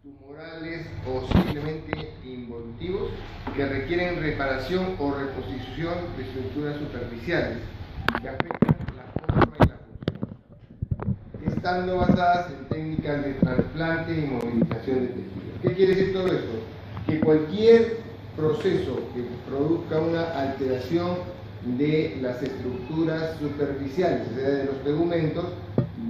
tumorales o simplemente involutivos que requieren reparación o reposición de estructuras superficiales que afectan la forma y la función, estando basadas en técnicas de trasplante y movilización de tejidos. ¿Qué quiere decir todo esto? Que cualquier proceso que produzca una alteración de las estructuras superficiales, o sea, de los tegumentos,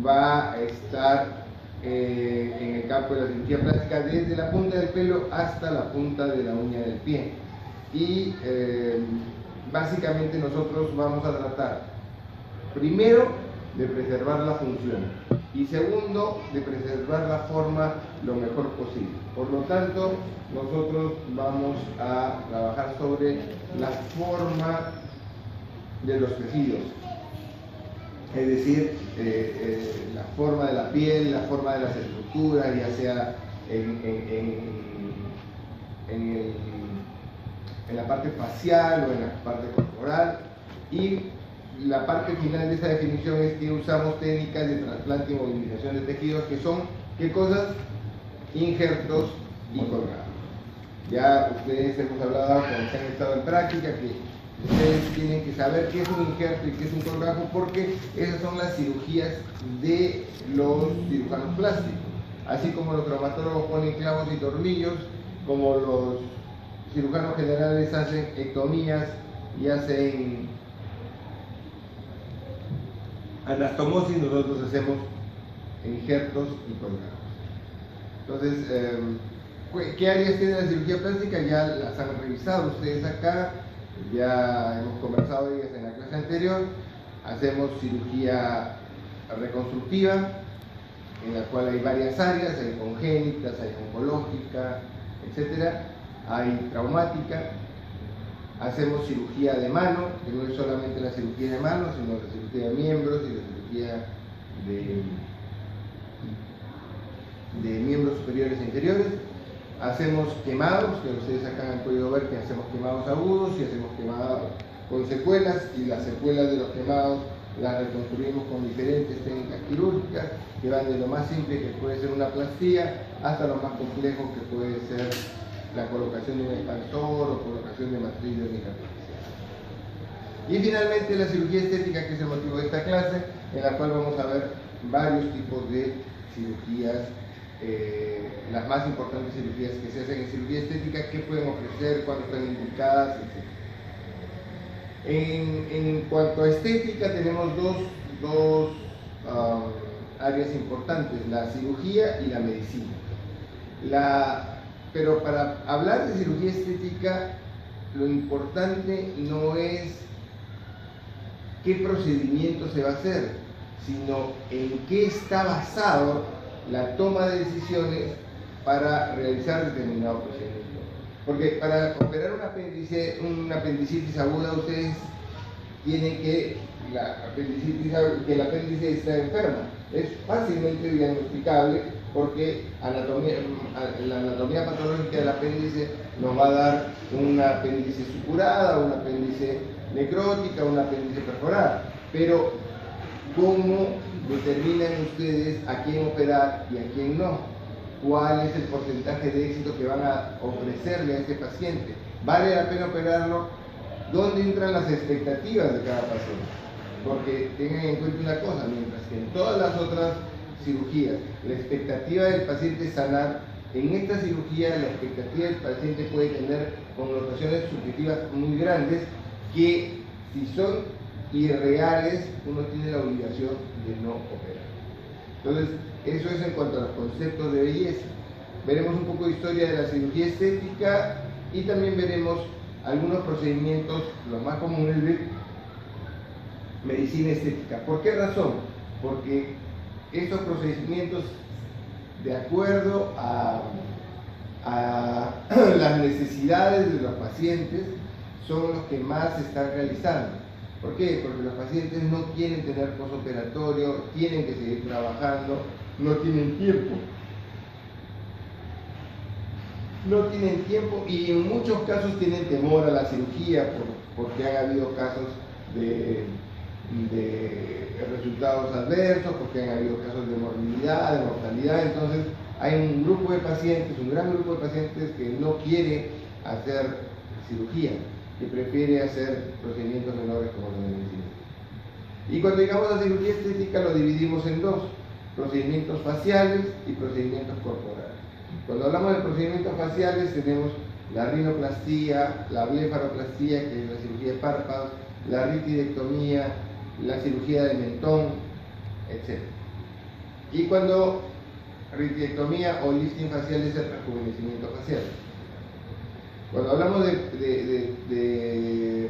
va a estar en el campo de la cirugía plástica desde la punta del pelo hasta la punta de la uña del pie. Y básicamente nosotros vamos a tratar, primero, de preservar la función y segundo, de preservar la forma lo mejor posible. Por lo tanto, nosotros vamos a trabajar sobre la forma de los tejidos, es decir, la forma de la piel, la forma de las estructuras, ya sea en la parte facial o en la parte corporal. Y la parte final de esta definición es que usamos técnicas de trasplante y movilización de tejidos, que son, ¿qué cosas? Injertos y colgados. Ya ustedes hemos hablado cuando se han estado en práctica que ustedes tienen que saber qué es un injerto y qué es un colgajo, porque esas son las cirugías de los cirujanos plásticos. Así como los traumatólogos ponen clavos y tornillos, como los cirujanos generales hacen ectomías y hacen anastomosis, nosotros hacemos injertos y colgados. Entonces, ¿qué áreas tiene la cirugía plástica? Ya las han revisado ustedes acá, ya hemos conversado de ellas en la clase anterior. Hacemos cirugía reconstructiva, en la cual hay varias áreas, hay congénitas, hay oncológica, etc. Hay traumática. Hacemos cirugía de mano, que no es solamente la cirugía de mano, sino la cirugía de miembros y la cirugía de miembros superiores e inferiores. Hacemos quemados, que ustedes acá han podido ver que hacemos quemados agudos y hacemos quemados con secuelas, y las secuelas de los quemados las reconstruimos con diferentes técnicas quirúrgicas, que van de lo más simple, que puede ser una plastía, hasta lo más complejo, que puede ser la colocación de un expansor o colocación de matriz dérmica artificial. Y finalmente la cirugía estética, que es el motivo de esta clase, en la cual vamos a ver varios tipos de cirugías, las más importantes cirugías que se hacen en cirugía estética, qué pueden ofrecer, cuándo están indicadas, etc. En cuanto a estética, tenemos dos áreas importantes: la cirugía y la medicina. Pero para hablar de cirugía estética, lo importante no es qué procedimiento se va a hacer, sino en qué está basado la toma de decisiones para realizar determinado procedimiento. Porque para operar una apendicitis aguda, ustedes tienen que el apéndice está enferma. Es fácilmente diagnosticable, porque la anatomía patológica del apéndice nos va a dar una apéndice supurada, una apéndice necrótica, una apéndice perforada. Pero ¿cómo determinan ustedes a quién operar y a quién no? ¿Cuál es el porcentaje de éxito que van a ofrecerle a este paciente? ¿Vale la pena operarlo? ¿Dónde entran las expectativas de cada paciente? Porque tengan en cuenta una cosa: mientras que en todas las otras cirugías la expectativa del paciente es sanar, en esta cirugía la expectativa del paciente puede tener connotaciones subjetivas muy grandes, que si son irreales, uno tiene la obligación de no operar. Entonces, eso es en cuanto a los conceptos de belleza. Veremos un poco de historia de la cirugía estética y también veremos algunos procedimientos, los más comunes, de medicina estética. ¿Por qué razón? Porque estos procedimientos, de acuerdo a las necesidades de los pacientes, son los que más se están realizando. ¿Por qué? Porque los pacientes no quieren tener posoperatorio, tienen que seguir trabajando, no tienen tiempo. No tienen tiempo, y en muchos casos tienen temor a la cirugía, porque han habido casos de resultados adversos, porque han habido casos de morbilidad, de mortalidad. Entonces hay un grupo de pacientes, un gran grupo de pacientes que no quiere hacer cirugía, que prefiere hacer procedimientos menores como los de medicina. Y cuando llegamos a cirugía estética lo dividimos en dos: procedimientos faciales y procedimientos corporales. Cuando hablamos de procedimientos faciales tenemos la rinoplastía, la blefaroplastía, que es la cirugía de párpados, la ritidectomía, la cirugía de mentón, etc. Y cuando ritidectomía o lifting facial es el rejuvenecimiento facial. Cuando hablamos de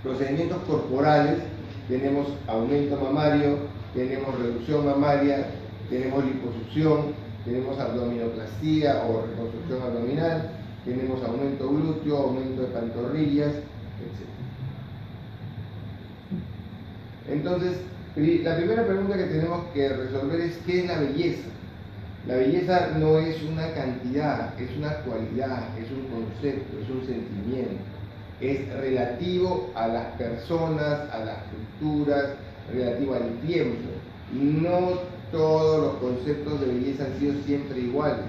procedimientos corporales, tenemos aumento mamario, tenemos reducción mamaria, tenemos liposucción, tenemos abdominoplastía o reconstrucción abdominal, tenemos aumento glúteo, aumento de pantorrillas, etc. Entonces, la primera pregunta que tenemos que resolver es: ¿qué es la belleza? La belleza no es una cantidad, es una cualidad, es un concepto, es un sentimiento. Es relativo a las personas, a las culturas, relativo al tiempo. No todos los conceptos de belleza han sido siempre iguales.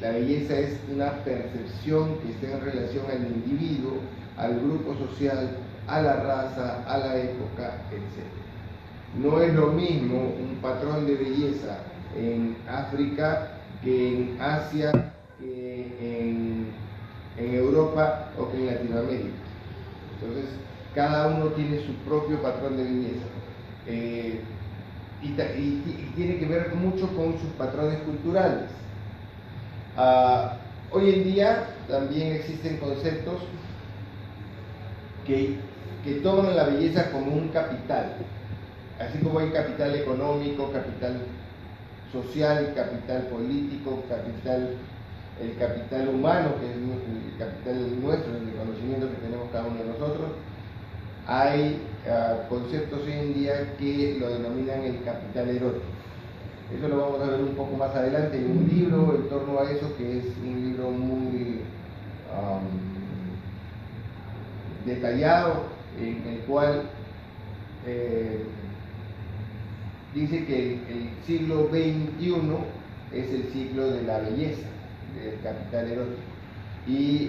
La belleza es una percepción que está en relación al individuo, al grupo social, a la raza, a la época, etc. No es lo mismo un patrón de belleza en África que en Asia, que en Europa o que en Latinoamérica. Entonces, cada uno tiene su propio patrón de belleza. Y tiene que ver mucho con sus patrones culturales. Hoy en día también existen conceptos que toman la belleza como un capital, así como hay capital económico, capital social, capital político, el capital humano, que es el capital nuestro, el conocimiento que tenemos cada uno de nosotros. Hay conceptos hoy en día que lo denominan el capital erótico. Eso lo vamos a ver un poco más adelante en un libro en torno a eso, que es un libro muy detallado, en el cual dice que el siglo XXI es el siglo de la belleza, del capital erótico. Y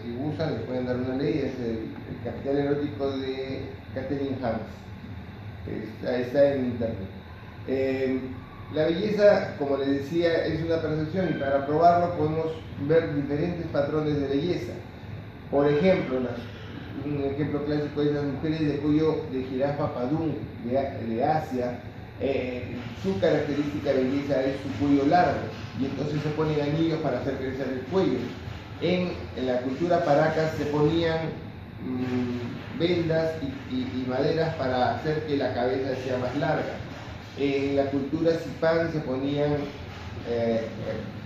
si gustan, les pueden dar una ley, es el capital erótico de Katherine Hans. Está en internet. La belleza, como les decía, es una percepción, y para probarlo podemos ver diferentes patrones de belleza. Por ejemplo, un ejemplo clásico es las mujeres de cuello de jirafa padún de Asia. Su característica de belleza es su cuello largo, y entonces se ponen anillos para hacer crecer el cuello. En la cultura paracas se ponían vendas y maderas para hacer que la cabeza sea más larga. En la cultura cipán se ponían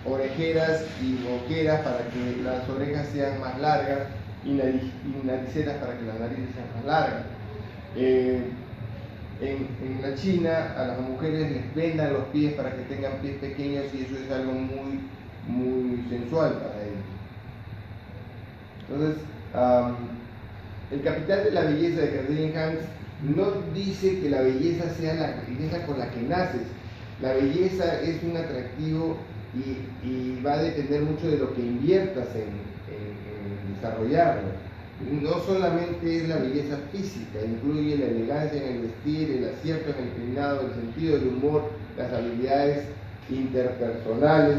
orejeras y boqueras para que las orejas sean más largas, y nariceras para que las narices sean más largas. En la China a las mujeres les vendan los pies para que tengan pies pequeños, y eso es algo muy, muy sensual para ellos. Entonces, el capital de la belleza de Katherine Hans no dice que la belleza sea la belleza con la que naces. La belleza es un atractivo y va a depender mucho de lo que inviertas en desarrollarlo. No solamente es la belleza física, incluye la elegancia en el vestir, el acierto en el peinado, el sentido del humor, las habilidades interpersonales,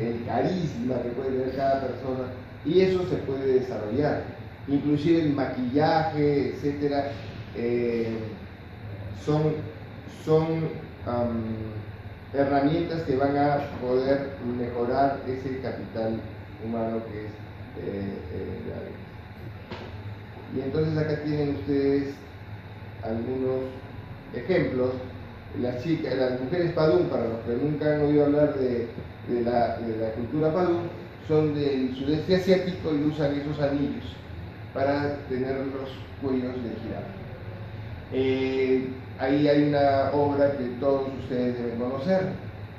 el carisma que puede tener cada persona, y eso se puede desarrollar. Inclusive el maquillaje, etcétera, son herramientas que van a poder mejorar ese capital humano que es la belleza. Y entonces acá tienen ustedes algunos ejemplos. Las mujeres padún, para los que nunca han oído hablar de la cultura padún, son del sudeste asiático y usan esos anillos para tener los cuellos de jirafa. Ahí hay una obra que todos ustedes deben conocer,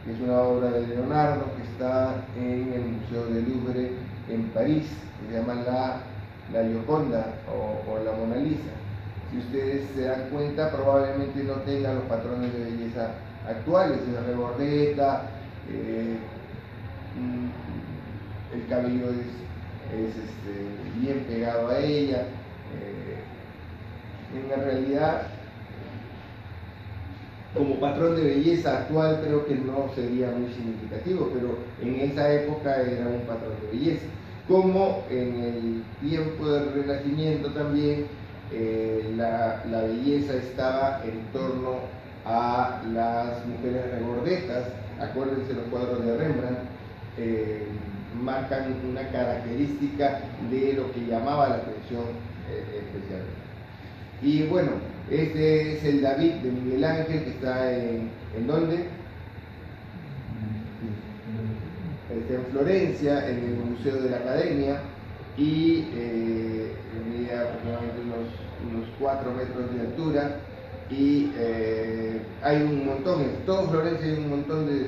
que es una obra de Leonardo que está en el Museo del Louvre en París, que se llama la Gioconda o la Mona Lisa. Si ustedes se dan cuenta, probablemente no tengan los patrones de belleza actuales, es regordeta, El cabello es bien pegado a ella. En la realidad, como patrón de belleza actual creo que no sería muy significativo, pero en esa época era un patrón de belleza. Como en el tiempo del Renacimiento también la belleza estaba en torno a las mujeres regordetas. Acuérdense los cuadros de Rembrandt, marcan una característica de lo que llamaba la atención especialmente. Y bueno, este es el David de Miguel Ángel, que está ¿en dónde? Está en Florencia, en el Museo de la Academia, y mide aproximadamente unos 4 metros de altura, y hay un montón, en todo Florencia hay un montón de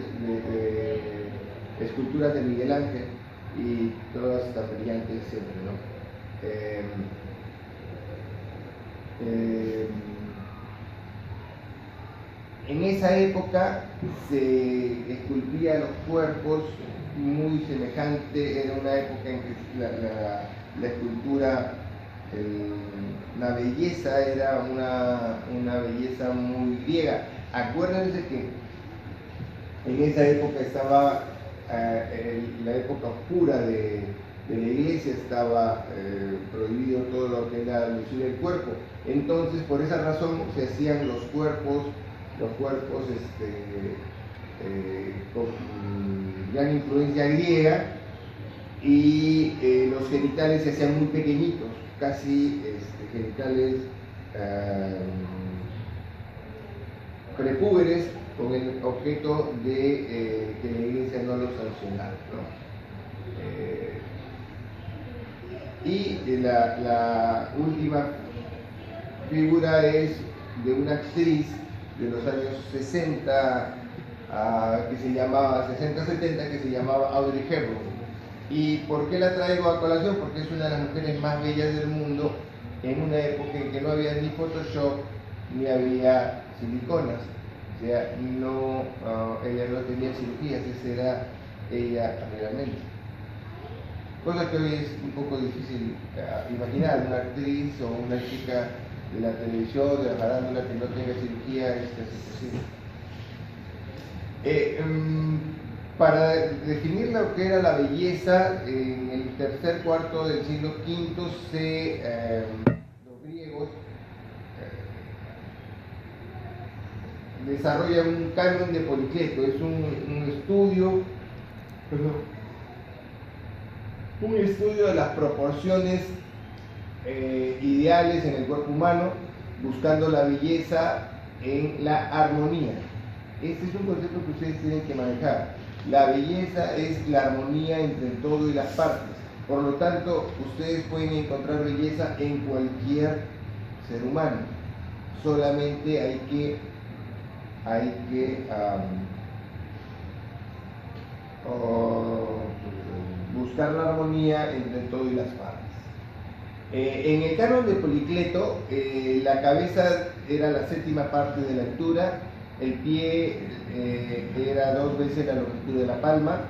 esculturas de Miguel Ángel, y todas están brillantes siempre, ¿no? En esa época se esculpía los cuerpos muy semejante, era una época en que la escultura, la belleza era una belleza muy griega. Acuérdense que en esa época estaba la época oscura de la iglesia, estaba prohibido todo lo que era lucir el cuerpo. Entonces, por esa razón se hacían los cuerpos con gran influencia griega, y los genitales se hacían muy pequeñitos, casi genitales prepúberes, con el objeto de que la iglesia no los sancionara, ¿no? Y la última figura es de una actriz de los años 60, que se llamaba 60-70, que se llamaba Audrey Hepburn. ¿Y por qué la traigo a colación? Porque es una de las mujeres más bellas del mundo en una época en que no había ni Photoshop ni había siliconas. O sea, ella no tenía cirugías, esa era ella realmente. Cosa que hoy es un poco difícil imaginar, una actriz o una chica de la televisión, de la farándula, que no tenga cirugía, es casi imposible. Para definir lo que era la belleza, en el tercer cuarto del siglo V, los griegos desarrollan un canon de Policleto. Es un estudio de las proporciones ideales en el cuerpo humano, buscando la belleza en la armonía. Este es un concepto que ustedes tienen que manejar. La belleza es la armonía entre el todo y las partes. Por lo tanto, ustedes pueden encontrar belleza en cualquier ser humano. Solamente hay que buscar la armonía entre el todo y las partes. En el canon de Policleto, la cabeza era la séptima parte de la altura, el pie era 2 veces la longitud de la palma,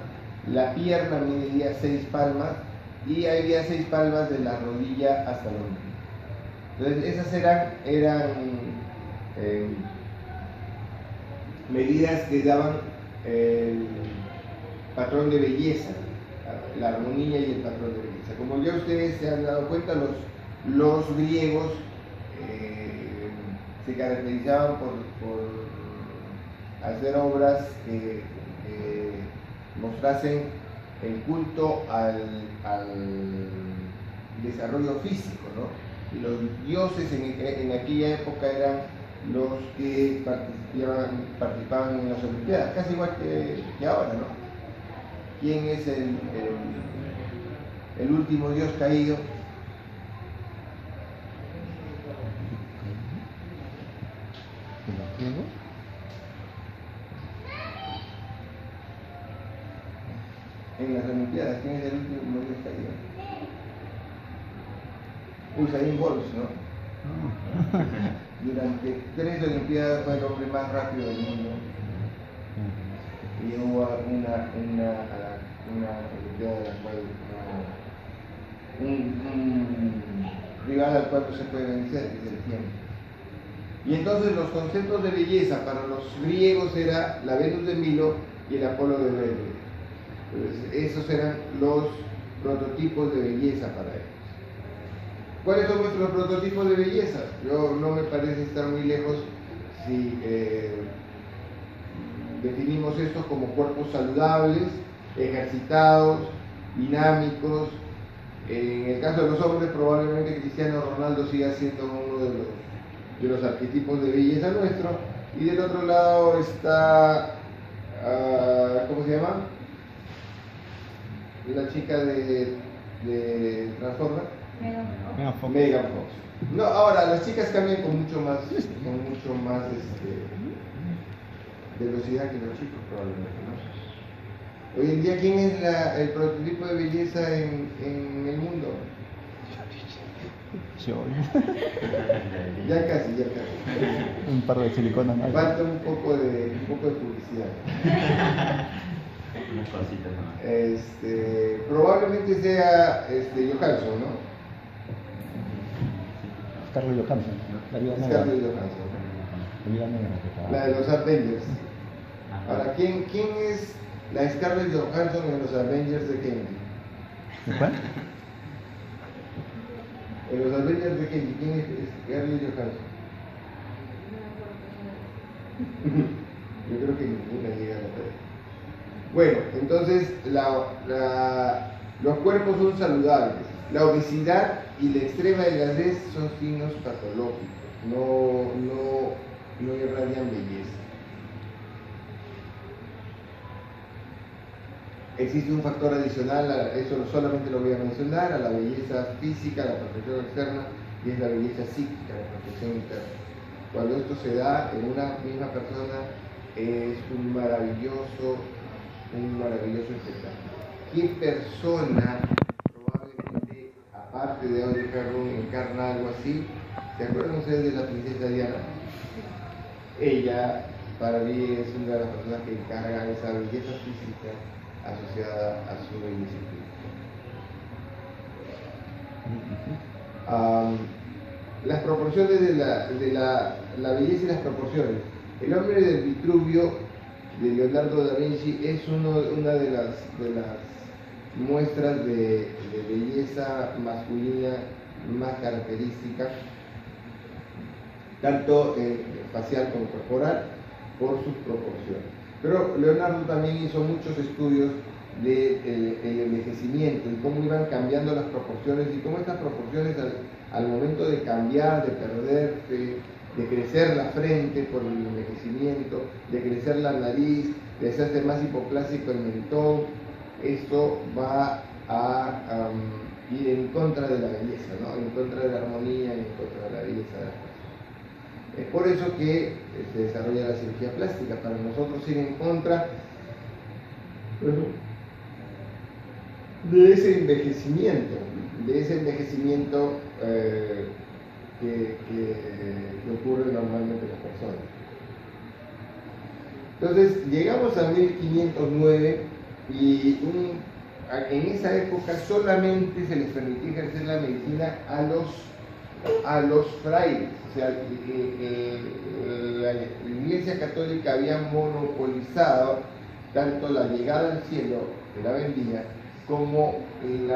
la pierna medía 6 palmas, y había 6 palmas de la rodilla hasta el hombro. Entonces esas eran medidas que daban el patrón de belleza, la armonía y el patrón de belleza. Como ya ustedes se han dado cuenta, los griegos se caracterizaban por hacer obras que mostrasen el culto al desarrollo físico, ¿no? Y los dioses en aquella época eran los que participaban en las Olimpiadas, casi igual que ahora, ¿no? ¿Quién es el último dios caído? En las Olimpiadas, ¿quién es el último dios caído? Usain Bolt, ¿no? Durante 3 Olimpiadas fue el hombre más rápido del mundo. y hubo una olimpiada de la cual un rival al cual no se puede vencer, que es el tiempo. Y entonces los conceptos de belleza para los griegos era la Venus de Milo y el Apolo de Berbere. Entonces, esos eran los prototipos de belleza para ellos. ¿Cuáles son nuestros prototipos de belleza? Yo no me parece estar muy lejos si definimos estos como cuerpos saludables, ejercitados, dinámicos. En el caso de los hombres, probablemente Cristiano Ronaldo siga siendo uno de los arquetipos de belleza nuestro. Y del otro lado está, ¿cómo se llama? La chica de Transformers. Megan Fox. No, ahora las chicas cambian con mucho más velocidad que los chicos probablemente, ¿no? Hoy en día, ¿quién es el prototipo de belleza en el mundo? Yo. Ya casi. Un par de siliconas más. Falta un poco de publicidad. Unas cositas nomás. Probablemente sea Johansson, ¿no? Scarlett Johansson. La vida negra. Scarlett Johansson. La vida negra que estaba. La de los Avengers. Ahora, ¿quién es la Scarlett Johansson en los Avengers de Kenji? ¿De cuál? En los Avengers de Kenji, ¿quién es Scarlett Johansson? Yo creo que ninguna llega a la talla. Bueno, entonces los cuerpos son saludables. La obesidad y la extrema delgadez son signos patológicos, no irradian belleza. Existe un factor adicional, eso solamente lo voy a mencionar, a la belleza física, a la perfección externa, y es la belleza psíquica, la perfección interna. Cuando esto se da en una misma persona, es un maravilloso espectáculo. ¿Qué persona probablemente, aparte de Audrey Hepburn, encarna algo así? ¿Se acuerdan ustedes de la princesa Diana? Ella, para mí, es una de las personas que encargan esa belleza física asociada a su belleza espiritual. Las proporciones de la belleza y las proporciones. El hombre del Vitruvio de Leonardo da Vinci es una de las muestras de belleza masculina más característica, tanto facial como corporal, por sus proporciones. Pero Leonardo también hizo muchos estudios del envejecimiento y cómo iban cambiando las proporciones y cómo estas proporciones al momento de cambiar, de perderse, de crecer la frente por el envejecimiento, de crecer la nariz, de hacerse más hipoplásico el mentón, esto va a ir en contra de la belleza, ¿no? En contra de la armonía y en contra de la belleza de las personas. Es por eso que se desarrolla la cirugía plástica, para nosotros ir en contra de ese envejecimiento, que ocurre normalmente en las personas. Entonces llegamos a 1509 y en esa época solamente se les permitía ejercer la medicina a los frailes. O sea, la Iglesia Católica había monopolizado tanto la llegada al cielo de la vendía como el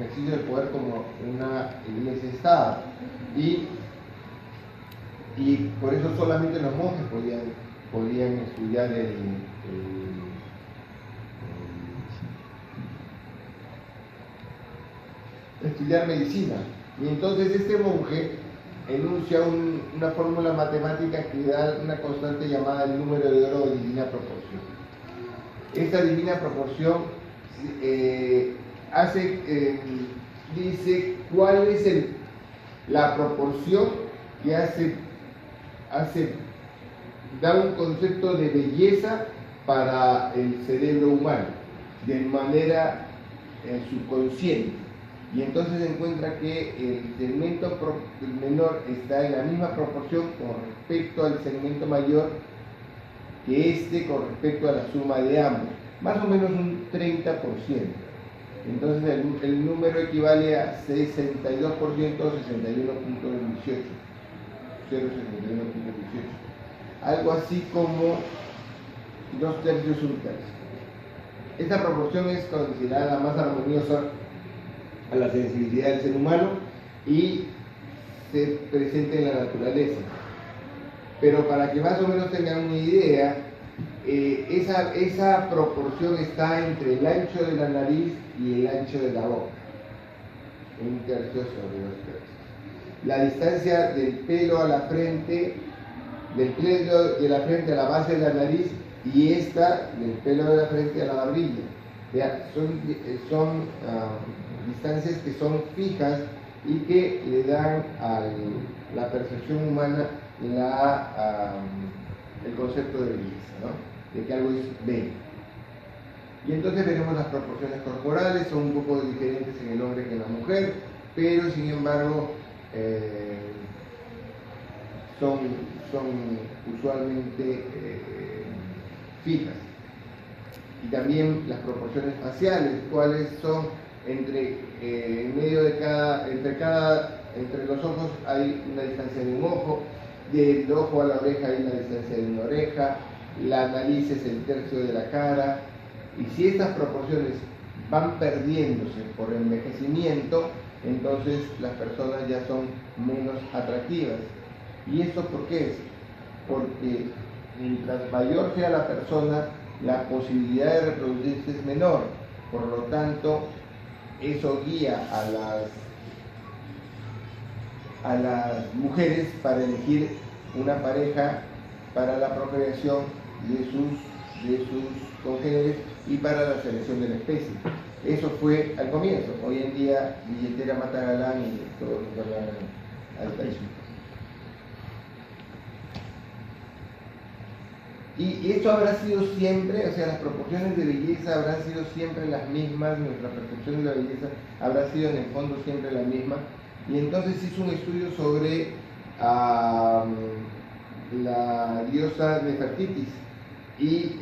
ejercicio del poder como una iglesia-estado. Y por eso solamente los monjes podían estudiar estudiar medicina. Y entonces este monje enuncia una fórmula matemática que da una constante llamada el número de oro o divina proporción. Esta divina proporción dice cuál es la proporción que da un concepto de belleza para el cerebro humano de manera subconsciente. Y entonces se encuentra que el segmento menor está en la misma proporción con respecto al segmento mayor que este con respecto a la suma de ambos, más o menos un 30%. Entonces el número equivale a 62%, 61.18, 0,61.18. Algo así como 2 tercios, 1 tercio. Esta proporción es considerada la más armoniosa a la sensibilidad del ser humano y se presenta en la naturaleza. Pero para que más o menos tengan una idea, esa proporción está entre el ancho de la nariz y el ancho de la boca. 1 tercio sobre 2 tercios. La distancia del pelo a la frente, del pelo de la frente a la base de la nariz, y esta del pelo de la frente a la barbilla. Son distancias que son fijas y que le dan a la percepción humana el concepto de belleza, ¿no? De que algo es bello. Y entonces veremos las proporciones corporales, son un poco diferentes en el hombre que en la mujer, pero sin embargo son usualmente fijas. Y también las proporciones faciales, cuáles son entre los ojos hay una distancia de un ojo, del ojo a la oreja hay una distancia de una oreja, la nariz es el tercio de la cara, y si estas proporciones van perdiéndose por envejecimiento, entonces las personas ya son menos atractivas. ¿Y esto por qué es? Porque mientras mayor sea la persona, la posibilidad de reproducirse es menor. Por lo tanto, eso guía a las mujeres para elegir una pareja para la procreación de sus congéneres y para la selección de la especie. Eso fue al comienzo. Hoy en día, billetera mata galán y todo lo que al precio. Y esto habrá sido siempre, o sea, las proporciones de belleza habrán sido siempre las mismas, nuestra percepción de la belleza habrá sido en el fondo siempre la misma. Y entonces hizo un estudio sobre la diosa Nefertitis y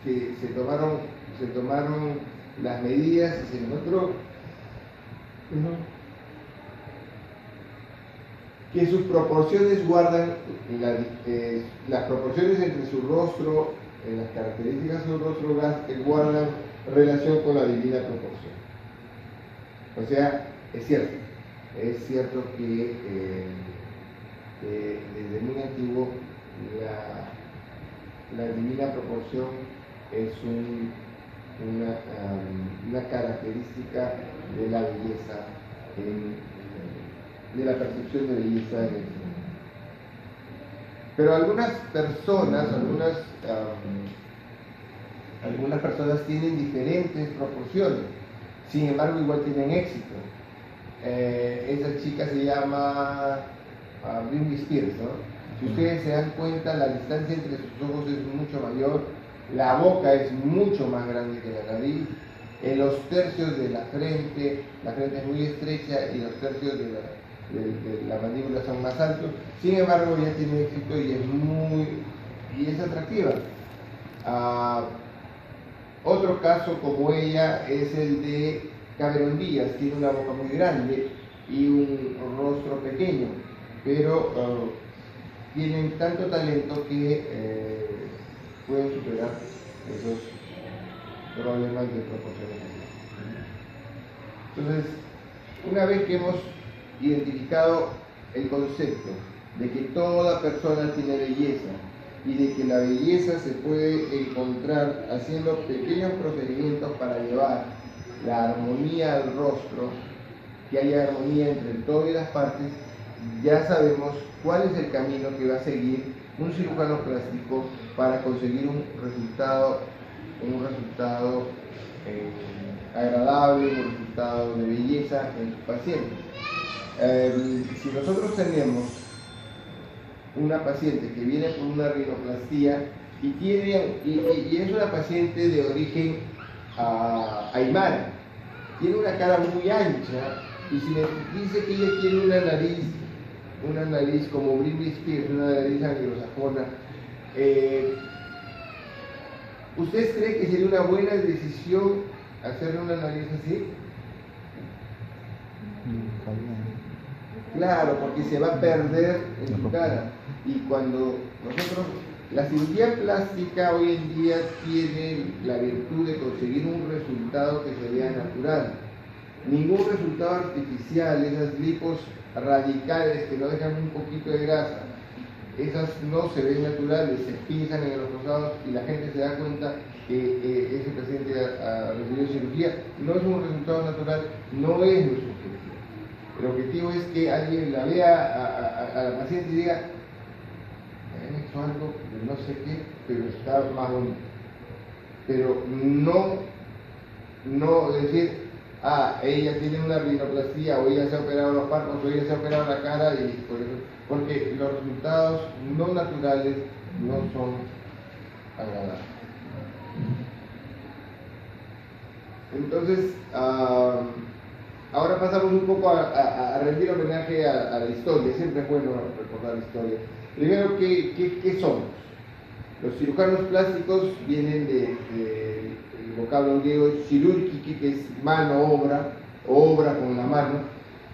se tomaron las medidas y se encontró que sus proporciones guardan las proporciones entre su rostro, las características de su rostro guardan relación con la divina proporción. O sea, es cierto que desde muy antiguo la divina proporción es una característica de la belleza, de la percepción de belleza en el mundo. Pero algunas personas tienen diferentes proporciones, sin embargo igual tienen éxito. Esa chica se llama Britney Spears, ¿no? Si ustedes se dan cuenta, la distancia entre sus ojos es mucho mayor, la boca es mucho más grande que la nariz, en los tercios de la frente es muy estrecha y los tercios de la mandíbula son más altos. Sin embargo, ella tiene éxito y es atractiva. Otro caso como ella es el de Cameron Díaz. Tiene una boca muy grande y un rostro pequeño, pero tienen tanto talento que pueden superar esos problemas de proporciones. Entonces, una vez que hemos identificado el concepto de que toda persona tiene belleza y de que la belleza se puede encontrar haciendo pequeños procedimientos para llevar la armonía al rostro, que haya armonía entre el todo y las partes, ya sabemos cuál es el camino que va a seguir un cirujano plástico para conseguir un resultado agradable, un resultado de belleza en sus pacientes. Si nosotros tenemos una paciente que viene por una rinoplastía y es una paciente de origen aymara, tiene una cara muy ancha, y si me dice que ella tiene una nariz como Britney Spears, una nariz anglosajona, ¿Ustedes creen que sería una buena decisión hacerle una nariz así? Claro, porque se va a perder en su cara. Y cuando nosotros, la cirugía plástica hoy en día tiene la virtud de conseguir un resultado que se vea natural. Ningún resultado artificial, esas lipos radicales que no dejan un poquito de grasa, esas no se ven naturales, se pinzan en los costados y la gente se da cuenta que ese paciente ha recibido cirugía. No es un resultado natural, no es nuestro objetivo. El objetivo es que alguien la vea a la paciente y diga, me han hecho algo de no sé qué, pero está más bonito. Pero no decir, ella tiene una rinoplastía, o ella se ha operado los párpados, o ella se ha operado la cara, y por eso, porque los resultados no naturales no son agradables. Entonces, ahora pasamos un poco a rendir homenaje a la historia. Siempre es bueno recordar la historia. Primero, ¿qué somos? Los cirujanos plásticos vienen del vocablo griego chirurgiki, que es mano, obra, o obra con la mano,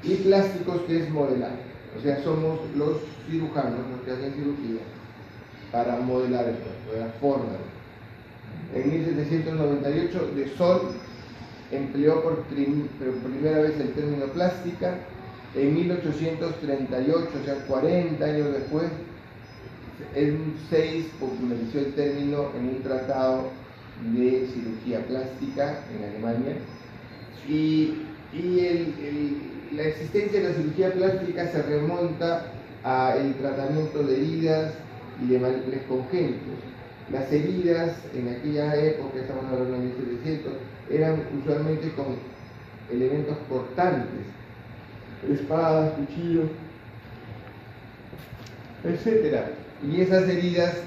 y plásticos, que es modelar. O sea, somos los cirujanos los que hacen cirugía para modelar el cuerpo, la forma. En 1798, de Sol empleó por primera vez el término plástica. En 1838, o sea 40 años después, en 6 popularizó el término en un tratado de cirugía plástica en Alemania, y la existencia de la cirugía plástica se remonta al tratamiento de heridas y de males congénitos. Las heridas en aquella época, estamos hablando de 1700, eran usualmente con elementos cortantes, espadas, cuchillos, etc. Y esas heridas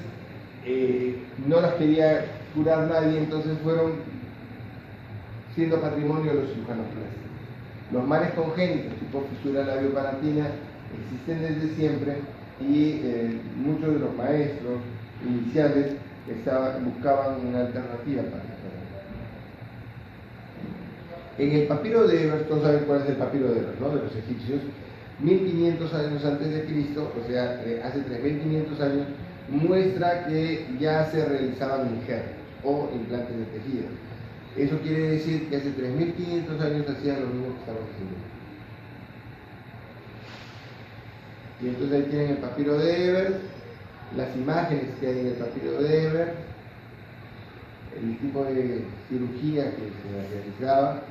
no las quería curar nadie, entonces fueron siendo patrimonio de los cirujanos plásticos. Los males congénitos, tipo fisura labiopalatina, existen desde siempre, y muchos de los maestros iniciales buscaban una alternativa para eso. En el papiro de Ebers, todos saben cuál es el papiro de Ebers, ¿no? De los egipcios, 1500 años antes de Cristo, o sea, hace 3500 años, muestra que ya se realizaban injertos o implantes de tejido. Eso quiere decir que hace 3500 años hacían lo mismo que estamos haciendo. Y entonces ahí tienen el papiro de Ebers, las imágenes que hay en el papiro de Ebers, el tipo de cirugía que se realizaba.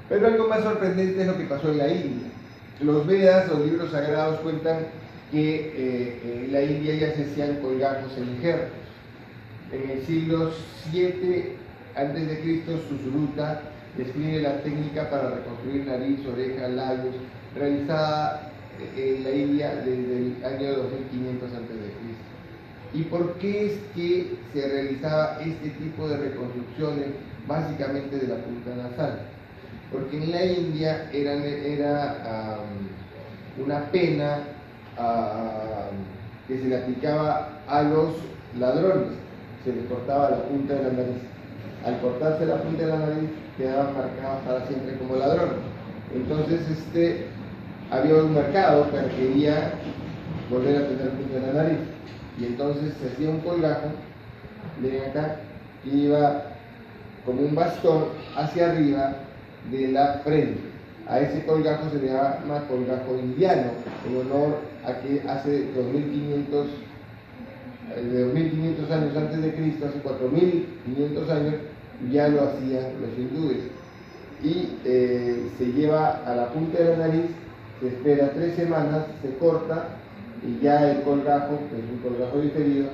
Pero algo más sorprendente es lo que pasó en la India. Los Vedas, los libros sagrados, cuentan que en la India ya se hacían colgajos en injertos. En el siglo VII a.C., Sushruta describe la técnica para reconstruir nariz, oreja, labios, realizada en la India desde el año 2500 a.C. ¿Y por qué es que se realizaba este tipo de reconstrucciones, básicamente de la punta nasal? Porque en la India era una pena que se le aplicaba a los ladrones. Se les cortaba la punta de la nariz. Al cortarse la punta de la nariz, quedaban marcados para siempre como ladrones. Entonces había un mercado que quería volver a tener punta de la nariz, y entonces se hacía un colgajo, miren acá, que iba como un bastón hacia arriba de la frente. A ese colgajo se le llama colgajo indiano, en honor a que hace 2500 años antes de Cristo, hace 4500 años, ya lo hacían los hindúes. Y se lleva a la punta de la nariz, se espera 3 semanas, se corta, y ya el colgajo, que es un colgajo diferido,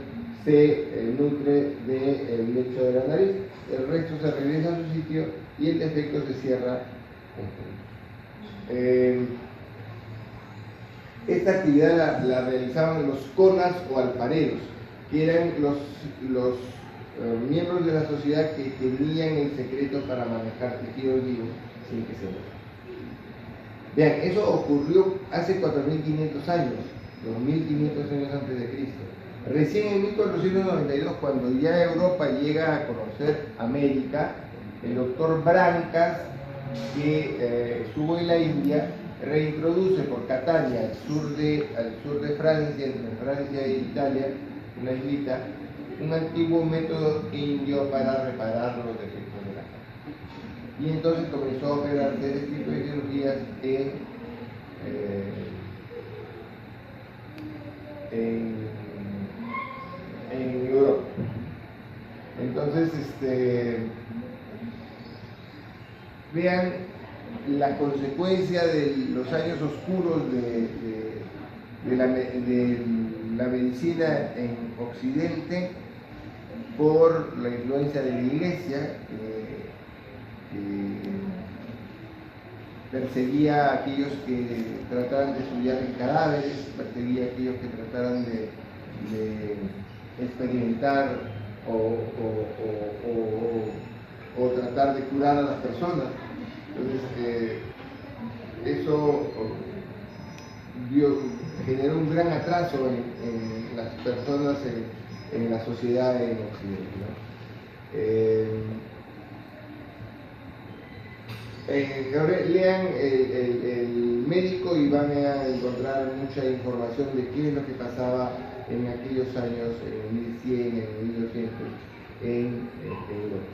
se nutre del lecho de la nariz. El resto se regresa a su sitio y el defecto se cierra con punto. Esta actividad la realizaban los conas o alfareros, que eran los miembros de la sociedad que tenían el secreto para manejar tejidos vivos sin que se mueran. Vean, eso ocurrió hace 4500 años. 2500 años antes de Cristo. Recién en 1492, cuando ya Europa llega a conocer América, el doctor Brancas, que estuvo en la India, reintroduce por Catania, al sur de Francia, entre Francia e Italia, una islita, un antiguo método indio para reparar los defectos de la cara. Y entonces comenzó a operarse este tipo de cirugías en Europa. Entonces, vean la consecuencia de los años oscuros de la medicina en Occidente por la influencia de la Iglesia, que perseguía a aquellos que trataran de estudiar en cadáveres, perseguía a aquellos que trataran de experimentar o tratar de curar a las personas. Entonces, eso generó un gran atraso en las personas, en la sociedad en Occidente, ¿no? Ahora lean el médico y van a encontrar mucha información de qué es lo que pasaba en aquellos años, en 1100, en 1200, en Europa.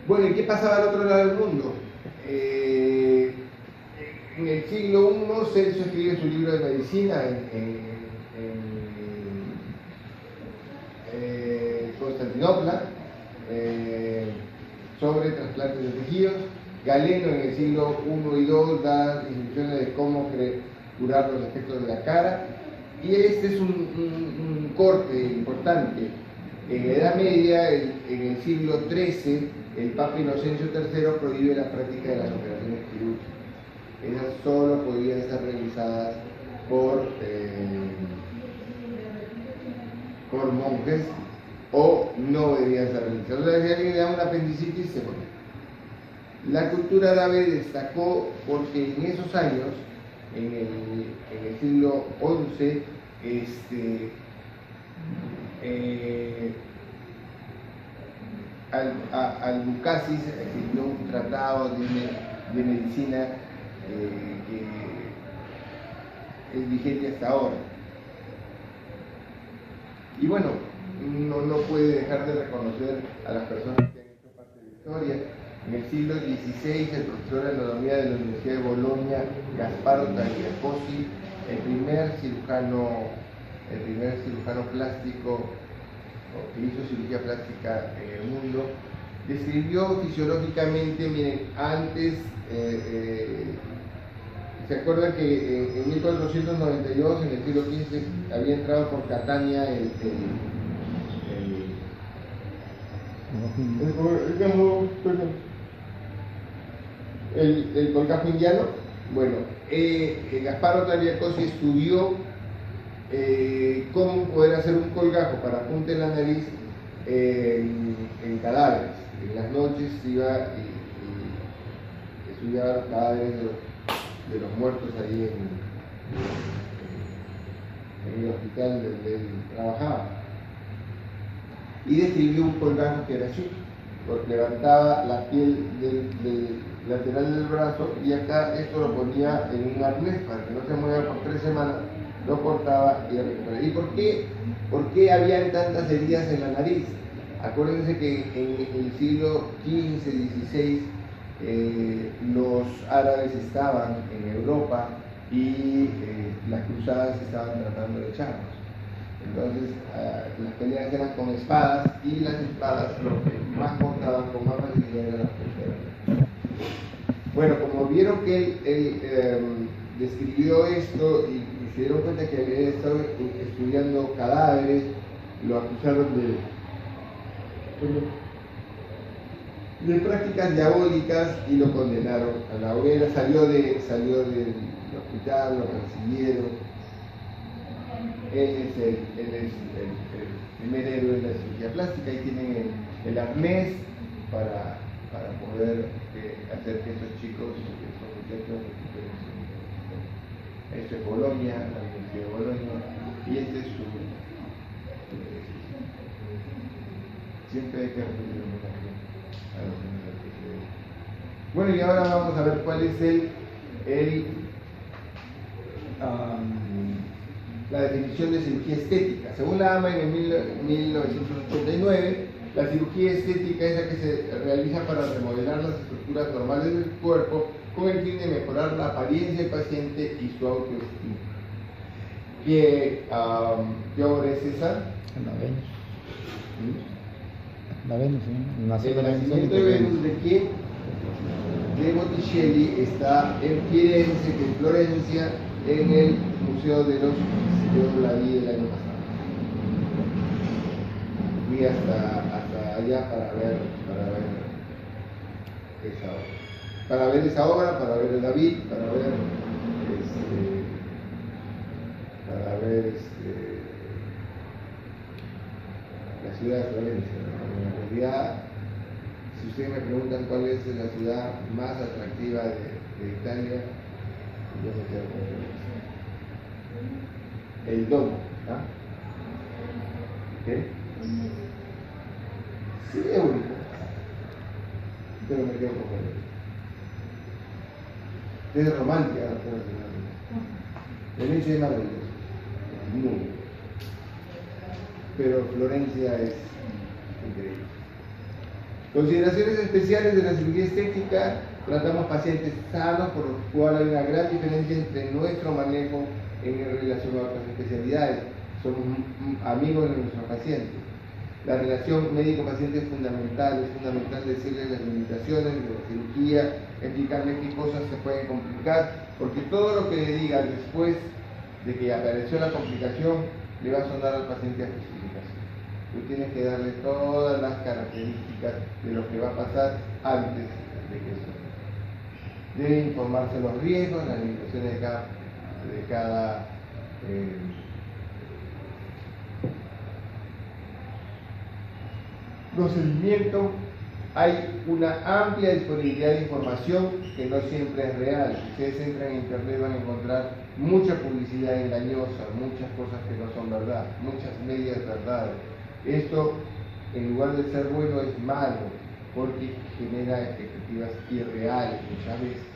Bueno, ¿y qué pasaba al otro lado del mundo? En el siglo I, Celso escribe su libro de medicina en Constantinopla, sobre trasplantes de tejidos. Galeno en el siglo I y II da instrucciones de cómo curar los defectos de la cara. Y este es un corte importante. En la Edad Media, en el siglo XIII, el Papa Inocencio III prohíbe la práctica de las operaciones quirúrgicas. Esas solo podían ser realizadas por monjes o no debían ser realizadas. O sea, si alguien le da una apendicitis, se muere. La cultura árabe destacó porque en esos años, en el siglo XI, Al-Muqasis escribió un tratado de medicina que es vigente hasta ahora. Y bueno, no puede dejar de reconocer a las personas que han hecho parte de la historia. En el siglo XVI, el profesor de anatomía de la Universidad de Bolonia, Gasparo Tagliacosi, el primer cirujano plástico que hizo cirugía plástica en el mundo, describió fisiológicamente, miren, antes, ¿se acuerdan que en 1492, en el siglo XV, había entrado por Catania el colgajo indiano? Bueno, Gasparo Tagliacosi estudió cómo poder hacer un colgajo para punta en la nariz en cadáveres. En las noches iba y estudiaba los cadáveres de los muertos ahí en el hospital donde él trabajaba. Y describió un colgajo que era así, porque levantaba la piel del lateral del brazo y acá esto lo ponía en un arnés para que no se mueva por 3 semanas, lo cortaba y recuperaba. ¿Y por qué habían tantas heridas en la nariz? Acuérdense que en el siglo XV, XVI, los árabes estaban en Europa y las cruzadas estaban tratando de echarlos. Entonces, las peleas eran con espadas y las espadas lo que más cortaban con más facilidad eran las punteras. Bueno, como vieron que él describió esto y se dieron cuenta que había estado estudiando cadáveres, lo acusaron de prácticas diabólicas y lo condenaron a la hoguera. Salió del hospital, lo persiguieron. Él es el primer héroe de la cirugía plástica. Ahí tienen el arnés para para poder hacer que estos chicos, estos muchachos recuperen su nivel. Esto es Bolonia, la Universidad de Bolonia, y este es su decisión. Siempre hay que recibir un homenaje a los universitarios. Bueno, y ahora vamos a ver cuál es la definición de cirugía estética. Según la AMA en 1989, la cirugía estética es la que se realiza para remodelar las estructuras normales del cuerpo con el fin de mejorar la apariencia del paciente y su autoestima. ¿Qué obra es esa? La Venus. La Venus, ¿sí? Nació El nacimiento de Venus, ¿de quién? De Botticelli, está en Firenze, que es Florencia, en el Museo de los Uffizi. Yo la vi el año pasado. Fui hasta allá para ver esa obra. Para ver esa obra, para ver el David, para ver la ciudad de Florencia. En realidad, si ustedes me preguntan cuál es la ciudad más atractiva de Italia, yo me quedo con Florencia. El Domo, ¿ah? ¿Qué? Sí, es único, pero me quedo con Florencia. Es romántica la ciudad. Florencia es maravillosa, es muy buena. Pero Florencia es increíble. Consideraciones especiales de la cirugía estética: tratamos pacientes sanos, por lo cual hay una gran diferencia entre nuestro manejo en relación a otras especialidades. Somos amigos de nuestros pacientes. La relación médico-paciente es fundamental decirles las limitaciones de la cirugía, explicarles qué cosas se pueden complicar, porque todo lo que le diga después de que apareció la complicación le va a sonar al paciente a justificación. Tú tienes que darle todas las características de lo que va a pasar antes de que eso. Debe informarse los riesgos, las limitaciones de cada procedimiento. Hay una amplia disponibilidad de información que no siempre es real. Si ustedes entran en internet van a encontrar mucha publicidad engañosa, muchas cosas que no son verdad, muchas medias verdades. Esto, en lugar de ser bueno, es malo, porque genera expectativas irreales muchas veces.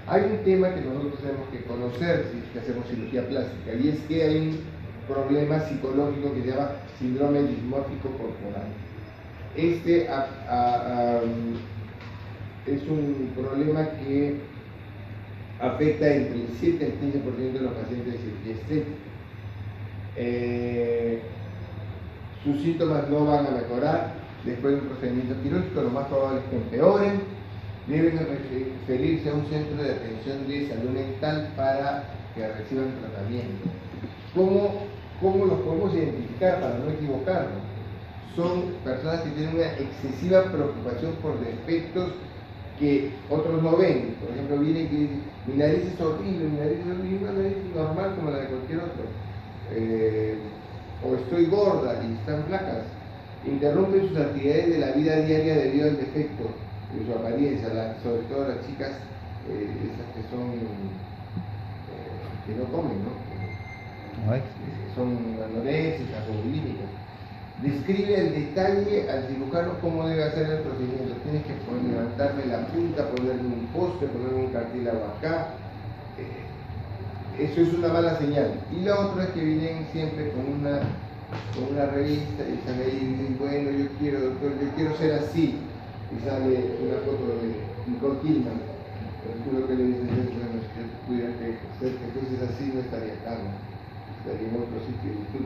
Hay un tema que nosotros tenemos que conocer si es que hacemos cirugía plástica, y es que hay un problema psicológico que se llama síndrome dismórfico corporal. Este es un problema que afecta entre el 7 y el 15% de los pacientes de cirugía estética. Sus síntomas no van a mejorar después de un procedimiento quirúrgico, lo más probable es que empeoren. Deben referirse a un centro de atención de salud mental para que reciban tratamiento. ¿Cómo los podemos identificar para no equivocarnos? Son personas que tienen una excesiva preocupación por defectos que otros no ven. Por ejemplo, vienen y dicen: mi nariz es horrible, una nariz normal como la de cualquier otro. O estoy gorda y están flacas. Interrumpen sus actividades de la vida diaria debido al defecto de su apariencia, sobre todo las chicas, esas que son que no comen, ¿no? Son anorésicas o bulímicas. Describe el detalle al cirujano cómo debe hacer el procedimiento. Tienes que levantarme la punta, ponerme un poste, ponerme un cartílago acá. Eso es una mala señal. Y la otra es que vienen siempre con una revista y sale ahí y dicen: bueno, yo quiero ser así. Y sale una foto de Nicole Kidman. Tú lo que le dices es: bueno, si yo pudiera ser que fueses así, no estaría acá, ¿no? Estaría en otro sitio y tú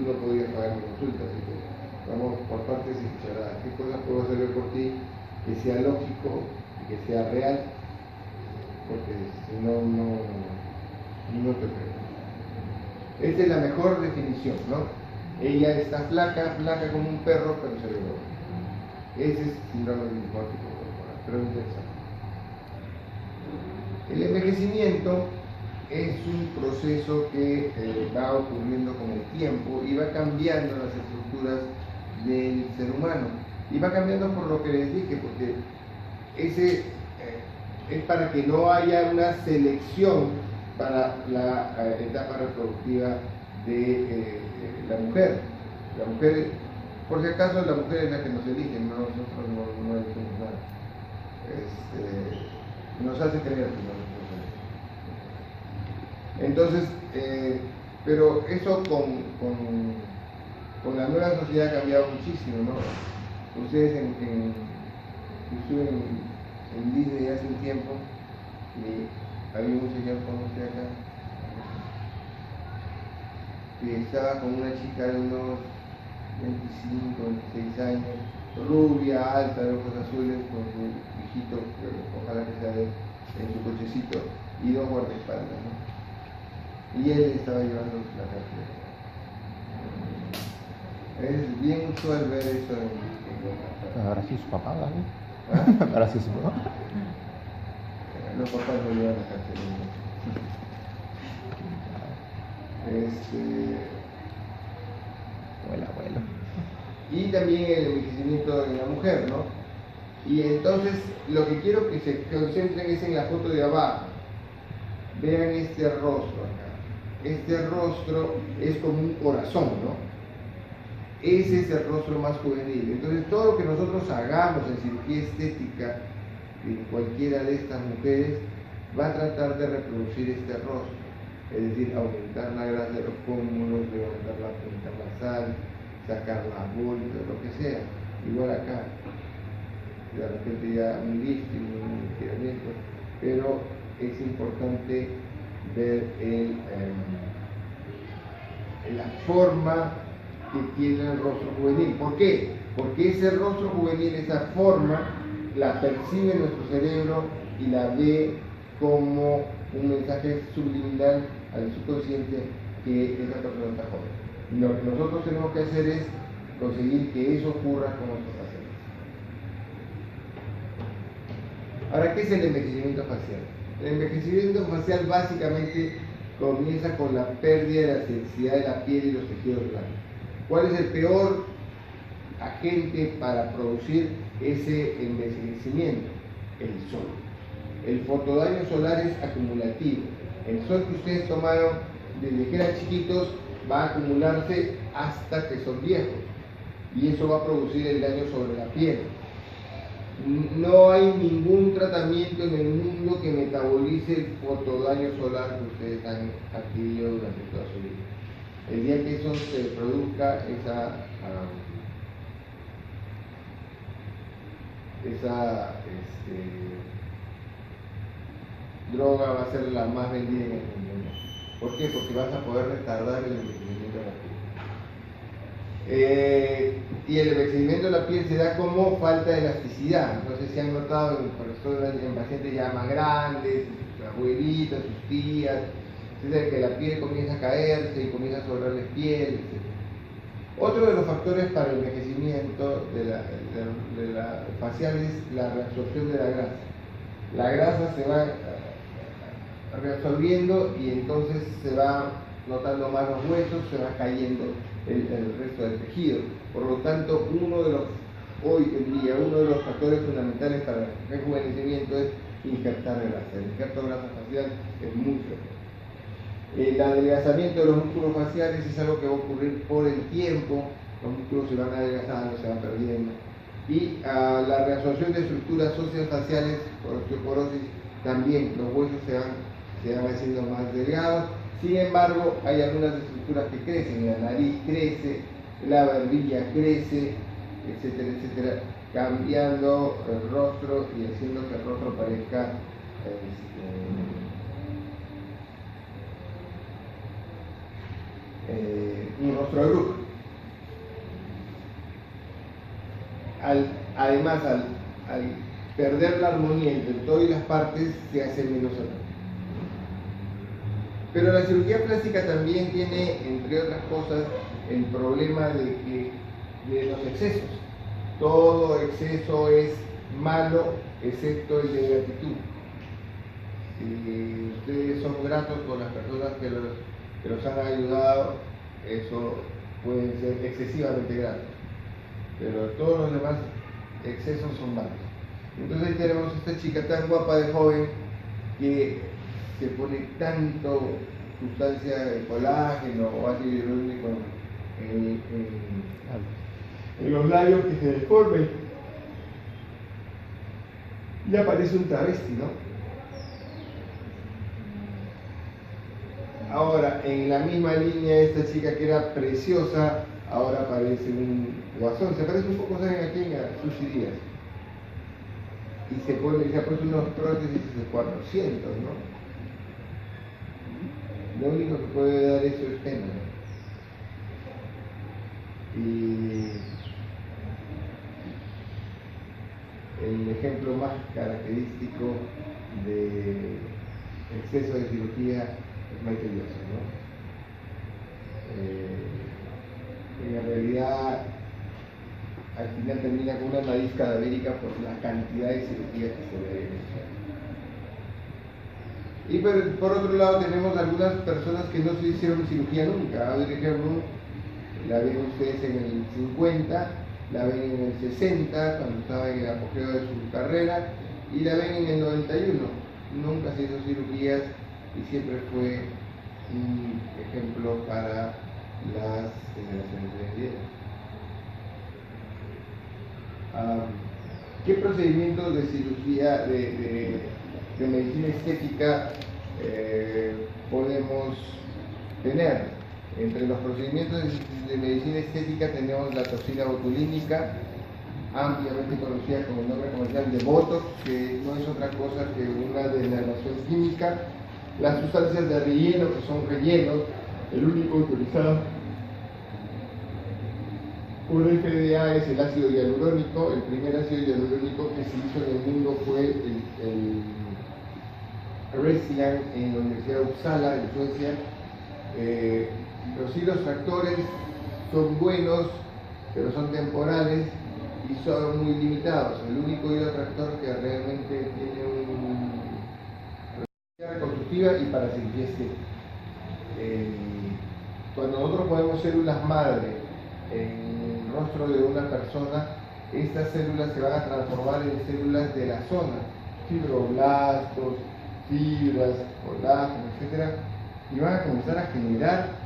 no podrías pagar mi consulta. Así que vamos por partes y cucharadas. ¿Qué cosa puedo hacer yo por ti que sea lógico y que sea real? Porque si no te creo. Esta es la mejor definición, ¿no? Ella está flaca como un perro, pero se ve gorda. Ese es síndrome dismórfico corporal, pero interesante. El envejecimiento es un proceso que va ocurriendo con el tiempo y va cambiando las estructuras del ser humano. Y va cambiando por lo que les dije, porque ese es para que no haya una selección para la etapa reproductiva de la mujer. La mujer, por si acaso, la mujer es la que nos elige, no, nosotros no elegimos nada. Nos hace creer que no nosotros. Entonces, pero eso con la nueva sociedad ha cambiado muchísimo, ¿no? Ustedes estuve en Disney hace un tiempo y había un señor como usted acá que estaba con una chica de unos 25, 26 años, rubia, alta, de ojos azules, con su hijito, ojalá que sea de él, en su cochecito, y dos guardaespaldas, ¿no? Y él estaba llevando la cartera. Es bien usual ver eso en Ahora sí su papá, ¿vale? ¿Ah? Ahora sí su papá. Los papás no llevan la cartera. O el abuelo. Y también el envejecimiento en la mujer, ¿no? Y entonces lo que quiero que se concentren es en la foto de abajo. Vean este rostro acá. Este rostro es como un corazón, ¿no? Ese es el rostro más juvenil. Entonces todo lo que nosotros hagamos en cirugía estética en cualquiera de estas mujeres va a tratar de reproducir este rostro. Es decir, aumentar la grasa de los pómulos, levantar la punta nasal, sacar la bolsa, lo que sea. Igual acá. De repente ya un lifting, un estiramiento. Pero es importante ver la forma que tiene el rostro juvenil. ¿Por qué? Porque ese rostro juvenil, esa forma, la percibe nuestro cerebro y la ve como un mensaje subliminal al subconsciente que esa persona está joven. Lo que nosotros tenemos que hacer es conseguir que eso ocurra con nuestros pacientes. Ahora, ¿qué es el envejecimiento facial? El envejecimiento facial básicamente comienza con la pérdida de la sensibilidad de la piel y los tejidos blandos. ¿Cuál es el peor agente para producir ese envejecimiento? El sol. El fotodaño solar es acumulativo. El sol que ustedes tomaron desde que eran chiquitos va a acumularse hasta que son viejos. Y eso va a producir el daño sobre la piel. No hay ningún tratamiento en el mundo que metabolice el fotodaño solar que ustedes han adquirido durante toda su vida. El día que eso se produzca, esa droga va a ser la más vendida en el mundo. ¿Por qué? Porque vas a poder retardar el envejecimiento de la piel. Y el envejecimiento de la piel se da como falta de elasticidad. No sé si han notado en pacientes ya más grandes, sus abuelitas, sus tías, que la piel comienza a caerse y comienza a sobrarles piel, etc. Otro de los factores para el envejecimiento de la facial es la reabsorción de la grasa. La grasa se va reabsorbiendo y entonces se va notando más los huesos, se va cayendo el resto del tejido. Por lo tanto, hoy en día, uno de los factores fundamentales para el rejuvenecimiento es injertar grasa. El injerto de grasa facial es muy frecuente. El adelgazamiento de los músculos faciales es algo que va a ocurrir por el tiempo. Los músculos se van adelgazando, se van perdiendo. Y la reabsorción de estructuras óseas faciales por osteoporosis, también los huesos se van haciendo más delgados. Sin embargo, hay algunas estructuras que crecen, la nariz crece, la barbilla crece, etcétera, etcétera, cambiando el rostro y haciendo que el rostro parezca un rostro de bruja. Además, al perder la armonía entre todo y las partes, se hace menos atractivo. Pero la cirugía plástica también tiene, entre otras cosas, el problema de los excesos. Todo exceso es malo, excepto el de gratitud. Si ustedes son gratos con las personas que los han ayudado, eso puede ser excesivamente grato. Pero todos los demás excesos son malos. Entonces ahí tenemos esta chica tan guapa de joven que se pone tanto sustancia de colágeno o ácido hialurónico en los labios que se deformen y aparece un travesti, ¿no? Ahora, en la misma línea, esta chica que era preciosa, ahora aparece un guasón. Se parece un poco, ¿saben a quién? A Sushi Díaz. Y se ha puesto unos prótesis de 400, ¿no? Lo único que puede dar eso es pena, ¿no? Y el ejemplo más característico de exceso de cirugía es Michael Jackson, ¿no? En la realidad, al final termina con una nariz cadavérica por la cantidad de cirugías que se deben hacer. Y por otro lado tenemos algunas personas que no se hicieron cirugía nunca. Audrey Hepburn, la ven ustedes en el 50, la ven en el 60, cuando estaba en el apogeo de su carrera, y la ven en el 91. Nunca se hizo cirugías y siempre fue un ejemplo para las generaciones venideras. ¿Qué procedimientos de cirugía, de medicina estética podemos tener? Entre los procedimientos de medicina estética tenemos la toxina botulínica, ampliamente conocida como el nombre comercial de Botox, que no es otra cosa que una denervación química. Las sustancias de relleno, que son rellenos, el único utilizado por FDA es el ácido hialurónico. El primer ácido hialurónico que se hizo en el mundo fue el Restylane en la Universidad de Uppsala, en Suecia. Los hilos tractores son buenos, pero son temporales y son muy limitados. El único hilo tractor que realmente tiene una reconstructiva y para cirugía estética. Cuando nosotros ponemos células madre en el rostro de una persona, estas células se van a transformar en células de la zona, fibroblastos, fibras, colágeno, etc. Y van a comenzar a generar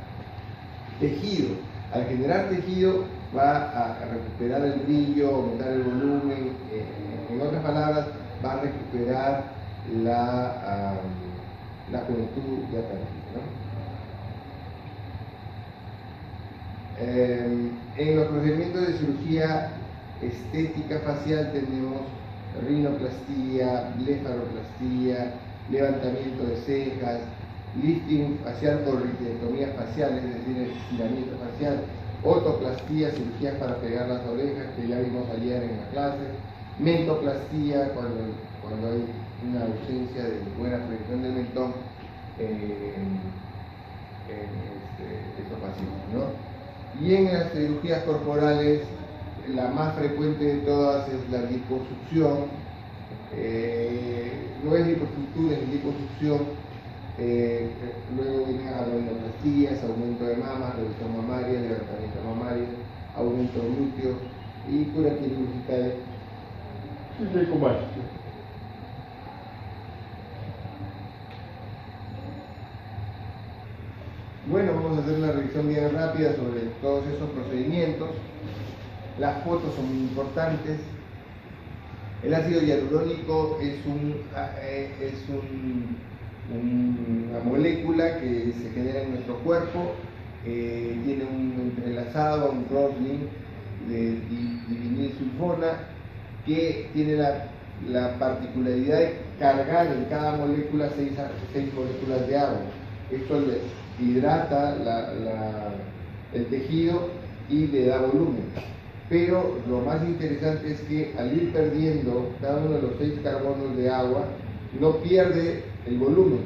tejido. Al generar tejido va a recuperar el brillo, aumentar el volumen, en otras palabras, va a recuperar la juventud de apariencia, ¿no? En los procedimientos de cirugía estética facial tenemos rinoplastía, blefaroplastía, levantamiento de cejas, lifting facial por ricectomía facial, es decir, el estiramiento facial, otoplastía, cirugías para pegar las orejas, que ya vimos ayer en la clase, mentoplastía, cuando hay una ausencia de buena flexión del mentón en estos pacientes, ¿no? Y en las cirugías corporales, la más frecuente de todas es la liposucción. No es liposuctura, es liposucción. Luego vienen abdominoplastías, aumento de mamas, reducción mamaria, levantamiento mamario, aumento glúteo y cura quirúrgica de ginecomastia. Bueno, vamos a hacer una revisión bien rápida sobre todos esos procedimientos. Las fotos son muy importantes. El ácido hialurónico es una molécula que se genera en nuestro cuerpo, tiene un entrelazado, un crosslink de divinilsulfona que tiene la particularidad de cargar en cada molécula 6 moléculas de agua. Esto le hidrata el tejido y le da volumen. Pero lo más interesante es que al ir perdiendo cada uno de los 6 carbonos de agua, no pierde el volumen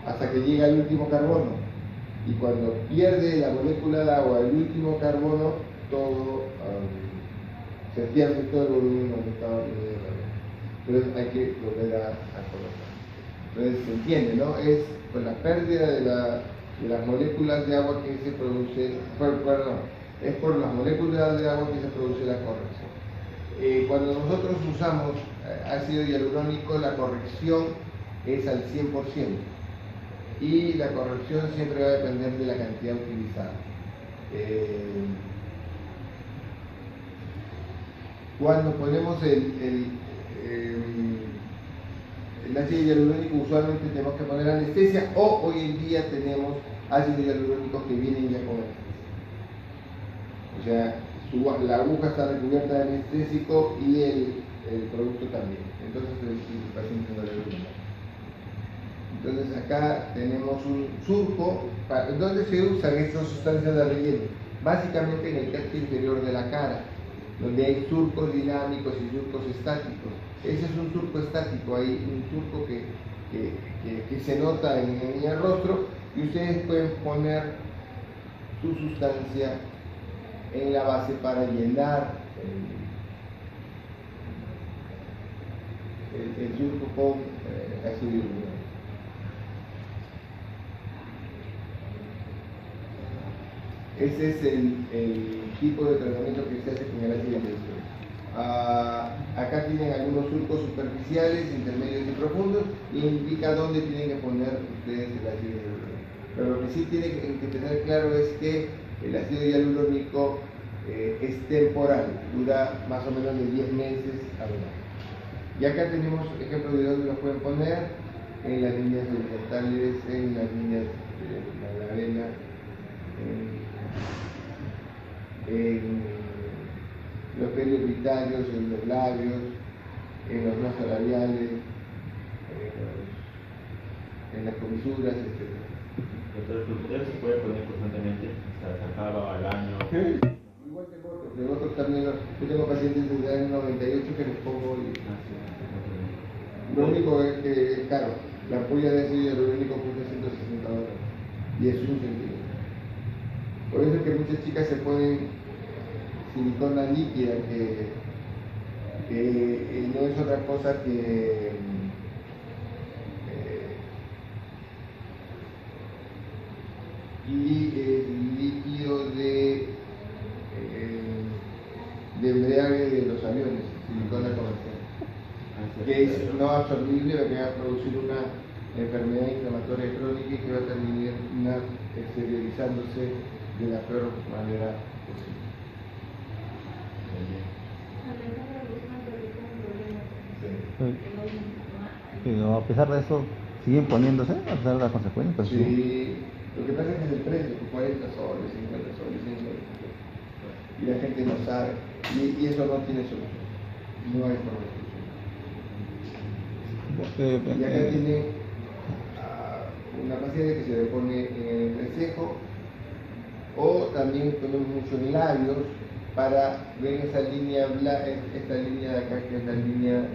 hasta que llega el último carbono. Y cuando pierde la molécula de agua, el último carbono, todo se pierde todo el volumen donde estaba teniendo. Entonces hay que volver a colocar. Entonces se entiende, ¿no? Es con la pérdida de las moléculas de agua que se produce, es por las moléculas de agua que se produce la corrección. Cuando nosotros usamos ácido hialurónico, la corrección es al 100% y la corrección siempre va a depender de la cantidad utilizada. Cuando ponemos el ácido hialurónico, usualmente tenemos que poner anestesia, o hoy en día tenemos ácidos hialurónicos que vienen ya con anestesia. O sea, la aguja está recubierta de anestésico y el producto también. Entonces el paciente no le duele. Entonces acá tenemos un surco. ¿Dónde se usan estas sustancias de relleno? Básicamente en el tercio inferior de la cara, donde hay surcos dinámicos y surcos estáticos. Ese es un surco estático, hay un surco que se nota en el rostro, y ustedes pueden poner su sustancia en la base para llenar el surco con ácido hialurónico. Ese es el tipo de tratamiento que se hace con el ácido hialurónico. Acá tienen algunos surcos superficiales, intermedios y profundos, y indica dónde tienen que poner ustedes el ácido hialurónico. Pero lo que sí tienen que tener claro es que el ácido hialurónico es temporal, dura más o menos de 10 meses a un año. Y acá tenemos ejemplos de dónde lo pueden poner: en las líneas horizontales, en las líneas de la vena, en los periovitarios, en los labios, en los nasolabiales, en las comisuras, etc. Entonces, usted se puede poner constantemente, hasta sacarlo al año. Sí. Igual que el Botox también. Yo tengo pacientes desde el año 98 que les pongo y... Lo único es que, claro, la ampolla de ácido hialurónico cuesta $160 y es un centímetro. Por eso es que muchas chicas se ponen silicona líquida, que no es otra cosa que líquido de embriague de los aviones, silicona comercial, que es no absorbible, va a producir una enfermedad inflamatoria crónica y que va a terminar exteriorizándose de la peor manera posible. Pero a pesar de eso, siguen poniéndose, a pesar de las consecuencias. Pues, sí, lo que pasa es que es el precio, 40 soles, 50 soles, 100 soles. Y la gente no sabe, y eso no tiene solución, no hay forma de solución. Y acá tiene una paciente que se le pone en el entrecejo, o también ponemos mucho en labios para ver esa línea, esta línea de acá, que es la línea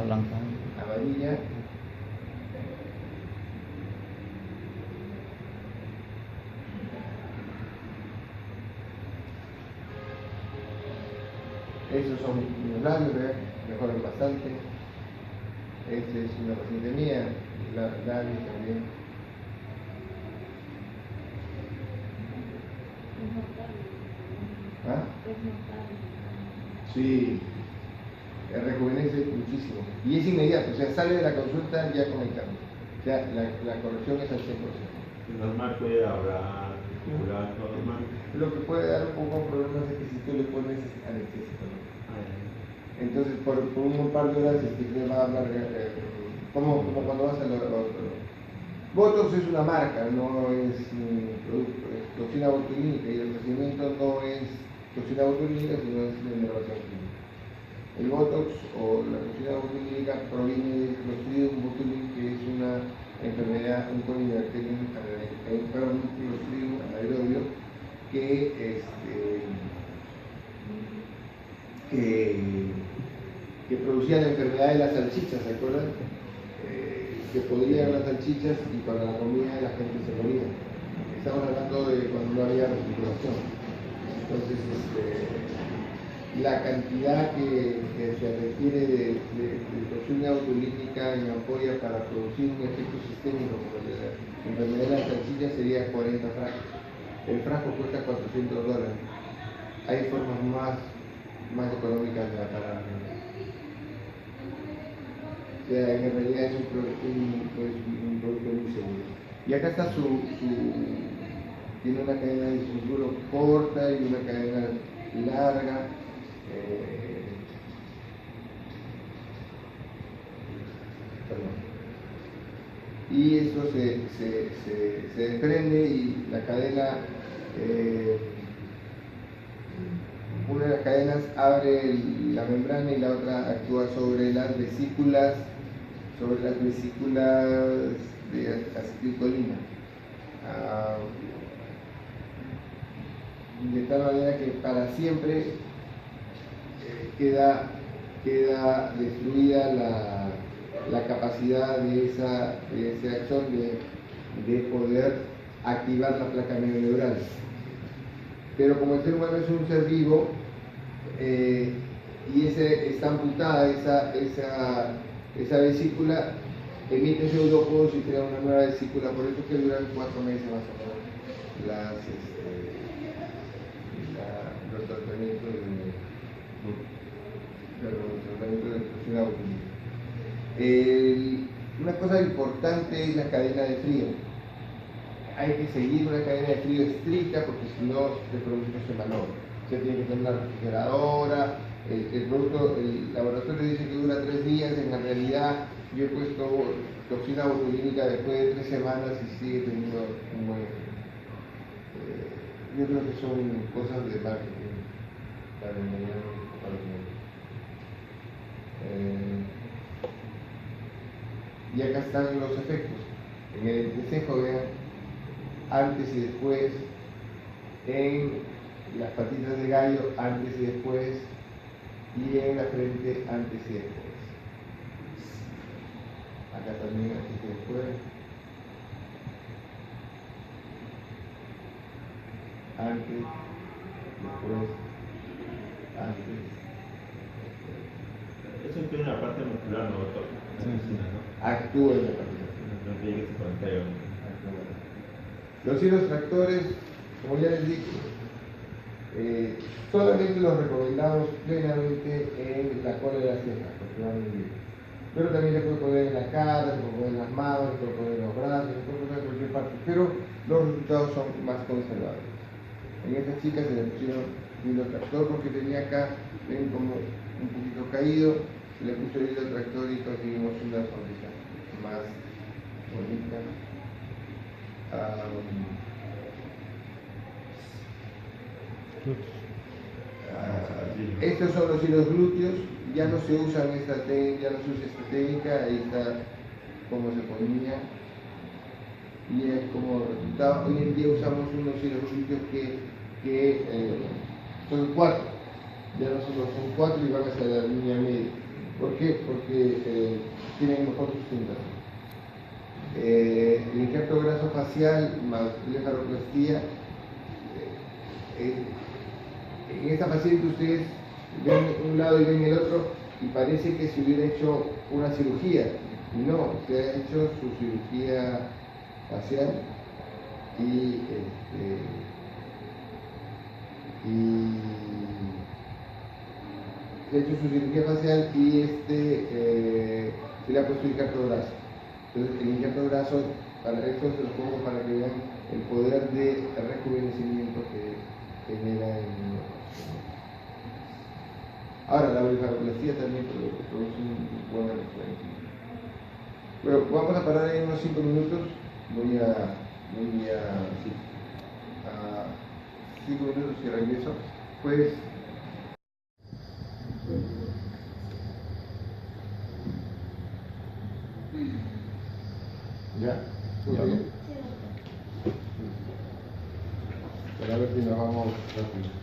blanca, amarilla. Esos son unos labios, mejoran bastante. Esta es una paciente mía, labios también. ¿Ah? Sí, rejuvenece muchísimo y es inmediato, o sea, sale de la consulta ya con el cambio, o sea, la corrección es al 100%. Normal puede hablar, circular, todo normal. Lo que puede dar un poco de problemas es que si tú le pones anestésico, ¿no? Entonces por un par de horas le va a hablar como cuando vas a lo Botox es una marca, no es un producto, es toxina botulínica, y el procedimiento no es toxina botulínica, sino es de enervación química. El Botox o la toxina botulínica proviene de Clostridium botulinum, que es una enfermedad, un Corynebacterium anaerobio, que producía la enfermedad de las salchichas, ¿se acuerdan? Que podrían las salchichas y cuando la comía la gente se moría. Estamos hablando de cuando no había respiración. Entonces, la cantidad que se requiere de toxina botulínica en ampolla para producir un efecto sistémico como el de la enfermedad de las salchichas sería 40 frascos. El frasco cuesta $400. Hay formas más más económicas de la parada. O sea, en realidad es un producto muy seguro. Y acá está tiene una cadena de cinturón corta y una cadena larga. Y eso se desprende y la cadena, una de las cadenas abre la membrana y la otra actúa sobre las vesículas de acetilcolina. De tal manera que para siempre queda destruida la capacidad de ese axón de poder activar la placa neuronal. Pero como el ser humano es un ser vivo y está amputada esa vesícula, emite pseudopodos y crea una nueva vesícula, por eso que duran 4 meses más o menos los tratamientos de toxina botulínica. Una cosa importante es la cadena de frío. Hay que seguir una cadena de frío estricta porque si no el producto se malogra. Se tiene que tener una refrigeradora. El laboratorio dice que dura 3 días, en la realidad yo he puesto toxina botulínica después de 3 semanas y sigue teniendo un buen efecto. Yo creo que son cosas de marketing para engañar a los medios. Y acá están los efectos. En el entrecejo, vean, antes y después, en las patitas de gallo, antes y después, y en la frente, antes y después. Acá también, antes y después. Antes, después, antes. Eso incluye una parte muscular, ¿no, doctor? Actúa en la patita. No tiene que ser comentario. Los hilos tractores, como ya les dije, solamente los recomendamos plenamente en la cola de la ceja, porque van muy bien. Pero también se puede poner en la cara, se puede poner en las manos, se puede poner en los brazos, se puede poner en cualquier parte, pero los resultados son más conservadores. En esta chica se le pusieron hilo tractor porque tenía acá, ven como un poquito caído, se le puso el hilo tractor y conseguimos una sonrisa más bonita. Estos son los hilos glúteos, ya no se usa esta técnica, ahí está cómo se ponía. Y como resultado, hoy en día usamos unos hilos glúteos que son 4, ya no solo son 4 y van hacia la línea media. ¿Por qué? Porque tienen mejor sustentación. El injerto graso facial más blefaroplastía. En esta paciente ustedes ven un lado y ven el otro y parece que se hubiera hecho una cirugía. Y no, se ha hecho su cirugía facial y se ha hecho su cirugía facial y se le ha puesto injerto graso. Entonces el injerto graso, para esto se lo pongo para que vean el poder de rejuvenecimiento que genera en el. Ahora, la blefaroplastía también produce un buen rejuvenecimiento. Bueno, vamos a parar en unos 5 minutos. Voy a 5 minutos y regreso. Pues. ¿Ya? ¿Todo bien? Para ver si nos vamos rápido.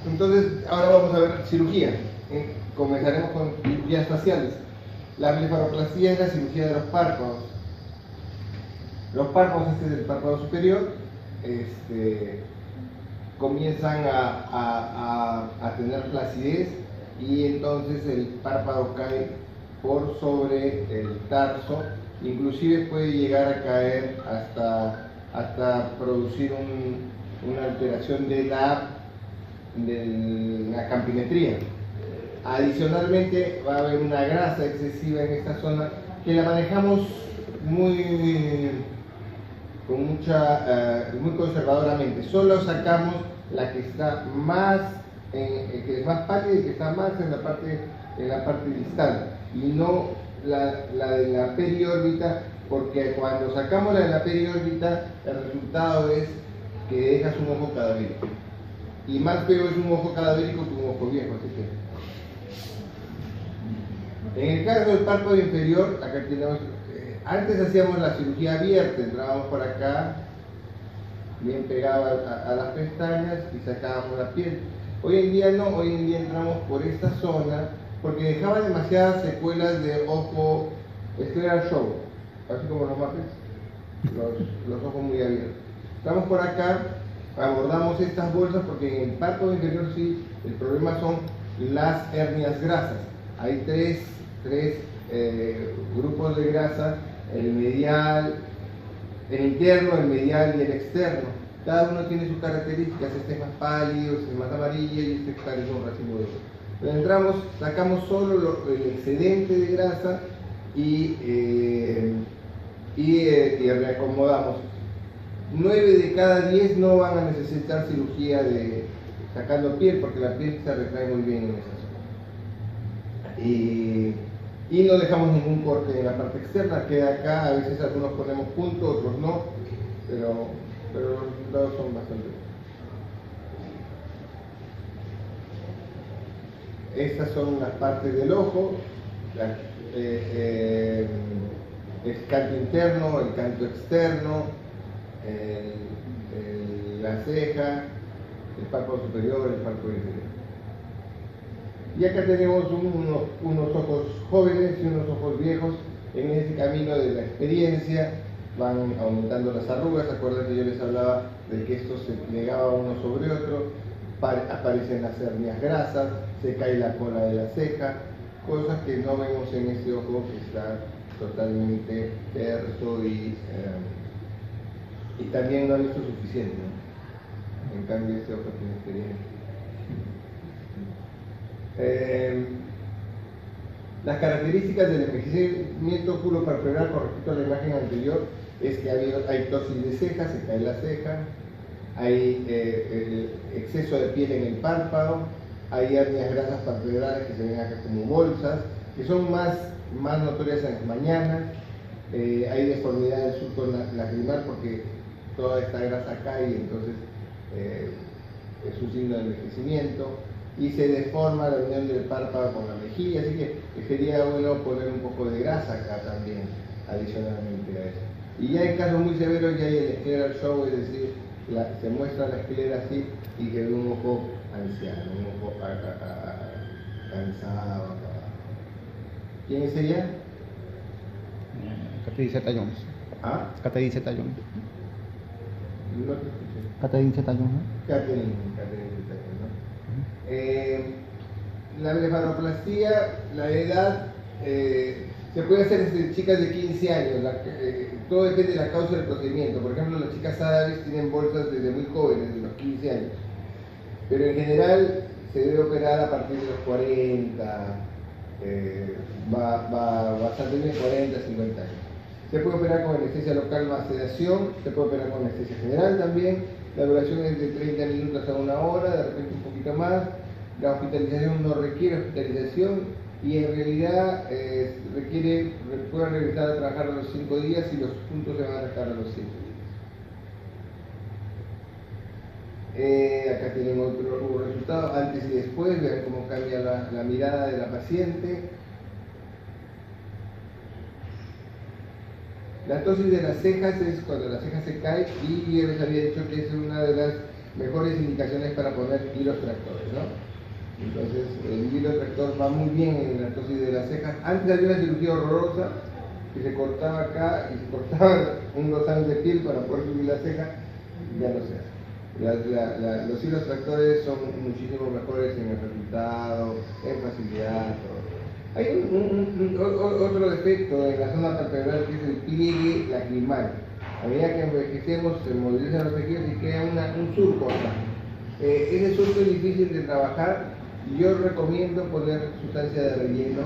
Entonces, ahora vamos a ver cirugía. Comenzaremos con cirugías faciales. La blefaroplastia es la cirugía de los párpados. Los párpados, este es el párpado superior, comienzan a tener flacidez y entonces el párpado cae por sobre el tarso, inclusive puede llegar a caer hasta producir una alteración de la campimetría. Adicionalmente va a haber una grasa excesiva en esta zona que la manejamos muy conservadoramente. Solo sacamos la que está más, que es más pálida y que está más en la parte distal, y no la de la periórbita, porque cuando sacamos la de la periórbita el resultado es que dejas un ojo cadavérico, y más feo es un ojo cadavérico que un ojo viejo. Así que en el caso del párpado inferior, acá tenemos, antes hacíamos la cirugía abierta, entrábamos por acá bien pegado a las pestañas y sacábamos la piel. Hoy en día no, hoy en día entramos por esta zona porque dejaba demasiadas secuelas de ojo scleral show, así como los mapes, los ojos muy abiertos. Entramos por acá, abordamos estas bolsas porque en el párpado inferior sí, el problema son las hernias grasas. Hay tres grupos de grasa: el medial, el interno, el medial y el externo. Cada uno tiene sus características. Este es más pálido, este es más amarillo y este parece un racimo de oro. Pero entramos, sacamos solo el excedente de grasa y reacomodamos. 9 de cada 10 no van a necesitar cirugía de sacando piel, porque la piel se retrae muy bien en esa zona. Y no dejamos ningún corte en la parte externa, queda acá. A veces algunos ponemos puntos, otros no, pero los resultados son bastante buenos. Estas son las partes del ojo: el canto interno, el canto externo, la ceja, el párpado superior, el párpado inferior. Y acá tenemos unos ojos jóvenes y unos ojos viejos. En ese camino de la experiencia van aumentando las arrugas. Acuérdense que yo les hablaba de que esto se plegaba uno sobre otro, aparecen las hernias grasas, se cae la cola de la ceja, cosas que no vemos en este ojo que está totalmente terso y también no ha visto suficiente, ¿no? En cambio este ojo tiene experiencia. Las características del envejecimiento oculopalpebral con respecto a la imagen anterior es que hay ptosis de ceja, se cae la ceja, hay exceso de piel en el párpado, hay hernias grasas palpebrales que se ven acá como bolsas, que son más notorias en las mañanas. Hay deformidad del surco lagrimal porque toda esta grasa cae y entonces es un signo de envejecimiento. Y se deforma la unión del párpado con la mejilla, así que sería bueno poner un poco de grasa acá también, adicionalmente a eso. Y ya en casos muy severos ya hay el scleral show, es decir, se muestra la esclera así y que ve un ojo anciano, un ojo cansado, acabado. ¿Quién es ella? Catherine Zeta-Jones. ¿Ah? Catherine Zeta-Jones. No te escuché. Catherine Zeta-Jones, ¿no? Catherine Zeta-Jones, ¿no? La blefaroplastia, la edad, se puede hacer desde chicas de 15 años, todo depende de la causa del procedimiento. Por ejemplo, las chicas árabes tienen bolsas desde muy jóvenes, desde los 15 años, pero en general se debe operar a partir de los 40, va bastante bien, 40, 50 años. Se puede operar con anestesia local más sedación, se puede operar con anestesia general también. La duración es de 30 minutos a 1 hora, de repente un poquito más. La hospitalización no requiere hospitalización y en realidad pueden regresar a trabajar a los 5 días y los puntos se van a sacar a los 7 días. Acá tienen otro resultado, antes y después, vean cómo cambia la mirada de la paciente. La ptosis de las cejas es cuando la ceja se cae, y yo les había dicho que es una de las mejores indicaciones para poner hilos tractores, ¿no? Entonces el hilo tractor va muy bien en la ptosis de las cejas. Antes había una cirugía horrorosa que se cortaba acá y se cortaba un rosal de piel para poder subir la ceja, ya no se hace. Los hilos tractores son muchísimo mejores en el resultado, en facilidad, todo. Hay otro defecto en la zona palpebral que es el pliegue lagrimal. A medida que envejecemos se movilizan los tejidos y queda un surco acá. Ese surco es difícil de trabajar y yo recomiendo poner sustancia de relleno.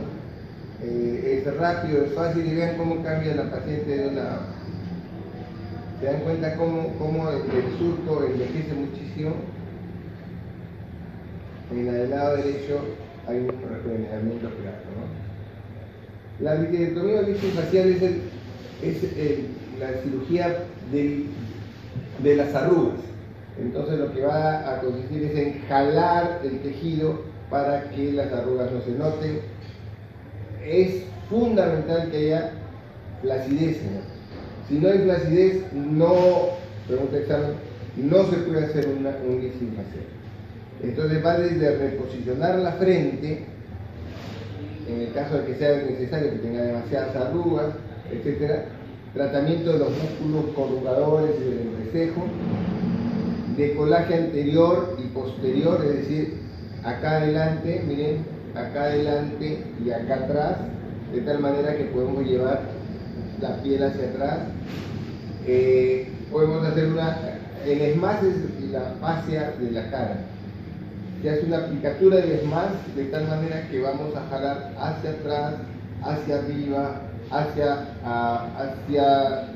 Es rápido, es fácil y vean cómo cambia la paciente de una. Se dan cuenta cómo el surco envejece muchísimo. En el lado derecho hay un rejuvenecimiento claro, ¿no? La vitrectomía o lifting facial es la cirugía de las arrugas. Entonces lo que va a consistir es en jalar el tejido para que las arrugas no se noten. Es fundamental que haya flacidez, ¿no? Si no hay flacidez, pregunta examen, no se puede hacer un lifting facial. Entonces va desde reposicionar la frente, en el caso de que sea necesario que tenga demasiadas arrugas, etc. Tratamiento de los músculos corrugadores y del entrecejo, decolaje anterior y posterior, es decir, acá adelante, miren, acá adelante y acá atrás, de tal manera que podemos llevar la piel hacia atrás. Podemos hacer el ESMAS es la fascia de la cara. Se hace una aplicatura del ESMAS de tal manera que vamos a jalar hacia atrás, hacia arriba, hacia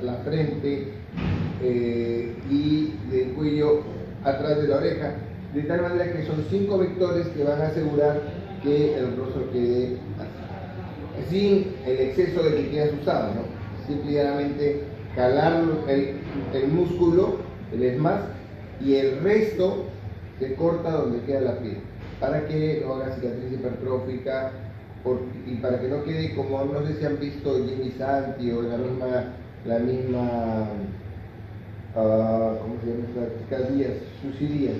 la frente y del cuello atrás de la oreja, de tal manera que son 5 vectores que van a asegurar que el rostro quede así, sin el exceso de que quede asusado, ¿no? Simplemente jalar el músculo, el ESMAS, y el resto se corta donde queda la piel, para que no haga cicatriz hipertrófica y para que no quede como, no sé si han visto Jimmy Santi o la misma ¿cómo se llama? Las Díaz, Susi Díaz,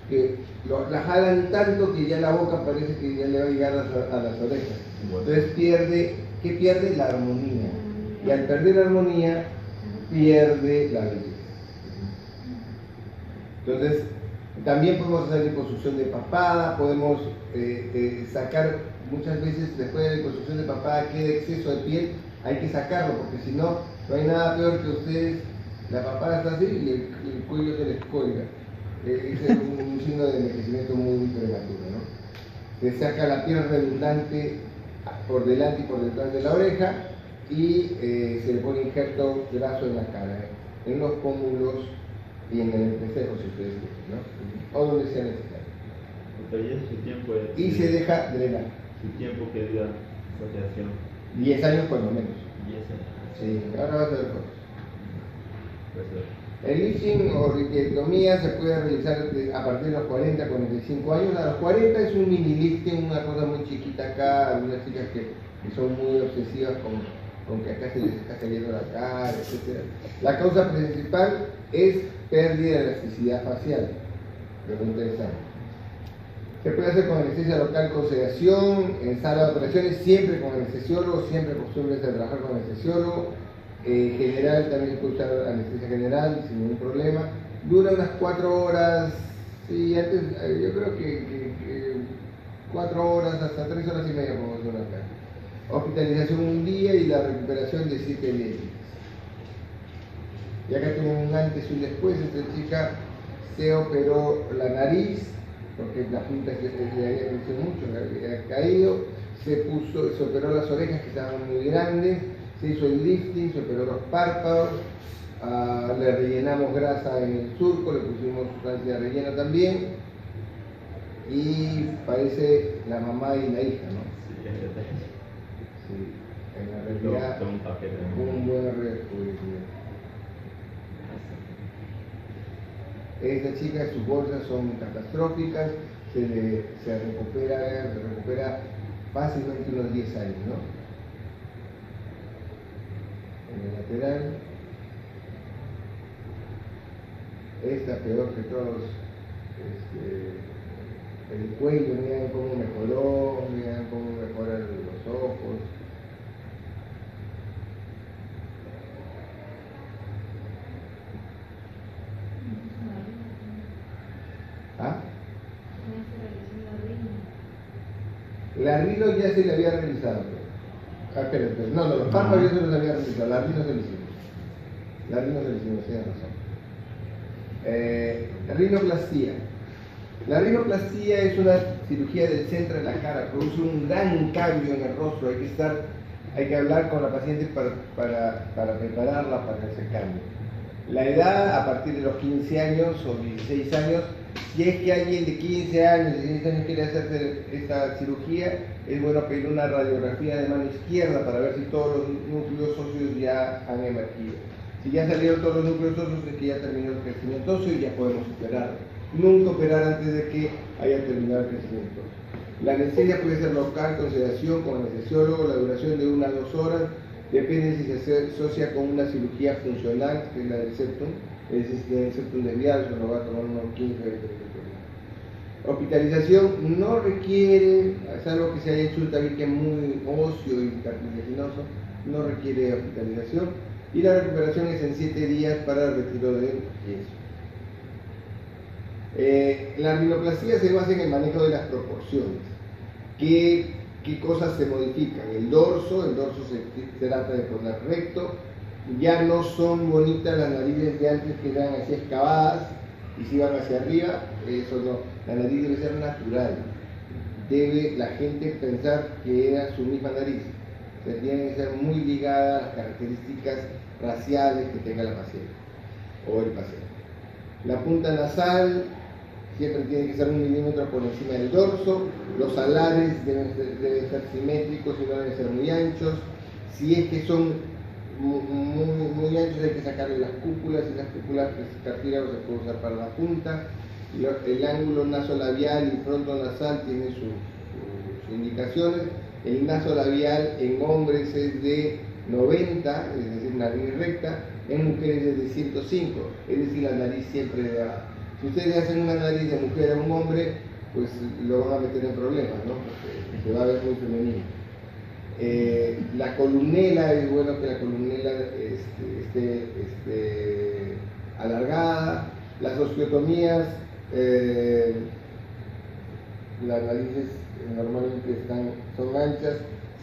que la jalan tanto que ya la boca parece que ya le va a llegar a las orejas. Entonces pierde la armonía. Y al perder la armonía, pierde la belleza. Entonces, también podemos hacer liposucción de papada, podemos sacar, muchas veces después de la liposucción de papada queda exceso de piel, hay que sacarlo, porque si no, no hay nada peor que ustedes, la papada está así y el cuello se les cuelga. Ese es un signo de envejecimiento muy prematuro, ¿no? Se saca la piel redundante por delante y por detrás de la oreja y se le pone injerto graso en la cara, en los pómulos y en el entrecejo, si ustedes quieren, ¿no? O donde sea necesario. Su tiempo y se deja drenar. Su tiempo que dura esa operación. 10 años por lo menos. 10 años. Sí, ahora vas a ver fotos. Puede ser. El lifting o vitrectomía se puede realizar a partir de los 40, 45 años. A los 40 es un mini lifting, una cosa muy chiquita acá, algunas chicas que son muy obsesivas con que acá se les está cayendo la cara, etc. La causa principal es pérdida de elasticidad facial. Pregunta interesante. Se puede hacer con anestesia local con sedación, en sala de operaciones, siempre con anestesiólogo, siempre acostúmbrense a trabajar con anestesiólogo. General también se puede usar anestesia general sin ningún problema. Dura unas 4 horas, sí, antes, yo creo que 4 horas hasta 3 horas y media podemos durar acá. Hospitalización un día y la recuperación de 7 días. Y acá tienen un antes y un después. Esta chica se operó la nariz, porque la punta se le había crecido mucho, le había caído. Se operó las orejas que estaban muy grandes. Se hizo el lifting, se operó los párpados, le rellenamos grasa en el surco, le pusimos sustancia de relleno también, y parece la mamá y la hija, ¿no? Sí, en la realidad un buen rejuvenecimiento. Esta chica, sus bolsas son catastróficas, se recupera fácilmente unos 10 años, ¿no? En el lateral, esta peor que todos, el cuello, miren cómo mejoró, miren cómo mejoran los ojos. ¿Ah? La rino ya se le había realizado. Espera, no, los párpados ya se los había realizado, la rino se lo hicimos. La rinocelicina, tiene razón. Rinoplastía. La rinoplastía es una cirugía del centro de la cara, produce un gran cambio en el rostro. Hay que hablar con la paciente para prepararla para ese cambio. La edad, a partir de los 15 años o 16 años, si es que alguien de 15 años, 16 años quiere hacerse esta cirugía, es bueno pedir una radiografía de mano izquierda para ver si todos los núcleos óseos ya han emergido. Si ya salieron todos los núcleos óseos, es que ya terminó el crecimiento óseo y ya podemos operar. Nunca operar antes de que haya terminado el crecimiento. La anestesia puede ser local, con sedación, con anestesiólogo, la duración de 1 a 2 horas, depende si se asocia con una cirugía funcional, que es la del septum, es decir, si tiene el septum desviado, se lo va a tomar unos 15 o 20 minutos. Hospitalización no requiere, salvo que se haya hecho un tabique muy óseo y cartilaginoso, no requiere hospitalización, y la recuperación es en 7 días para el retiro del yeso. La rinoplastía se basa en el manejo de las proporciones. ¿Qué cosas se modifican? El dorso se trata de poner recto, ya no son bonitas las narices de antes que eran así excavadas y se iban hacia arriba, eso no, la nariz debe ser natural, debe la gente pensar que era su misma nariz, o sea, tiene que ser muy ligada a las características raciales que tenga la paciente o el paciente. La punta nasal siempre tiene que ser 1 milímetro por encima del dorso, los alares deben ser simétricos y no deben ser muy anchos. Si es que son muy anchos hay que sacarle las cúpulas, y las cúpulas cartílagos se puede usar para la punta. El ángulo nasolabial y frontonasal tiene sus indicaciones. El nasolabial en hombres es de 90, es decir, nariz recta, en mujeres es de 105, es decir, la nariz siempre de abajo. Si ustedes hacen una nariz de mujer a un hombre, pues lo van a meter en problemas, ¿no? Porque se va a ver muy femenino. La columela, es bueno que la columela esté alargada. Las osteotomías, las narices normalmente son anchas,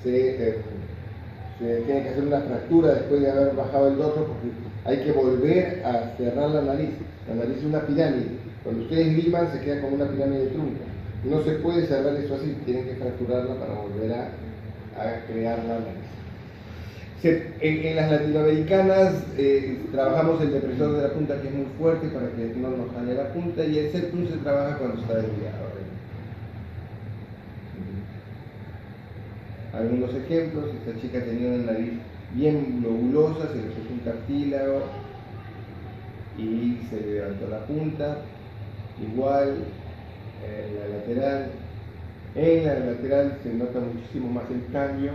se tiene que hacer una fractura después de haber bajado el dorso porque hay que volver a cerrar la nariz. La nariz es una pirámide. Cuando ustedes liman se queda como una pirámide de trunca. No se puede cerrar eso así, tienen que fracturarla para volver a crear la nariz. En las latinoamericanas trabajamos el depresor de la punta, que es muy fuerte para que no nos jale la punta, y el septum se trabaja cuando está desviado. Algunos ejemplos: esta chica tenía una nariz bien globulosa, se le puso un cartílago y se le levantó la punta. Igual en la lateral se nota muchísimo más el cambio.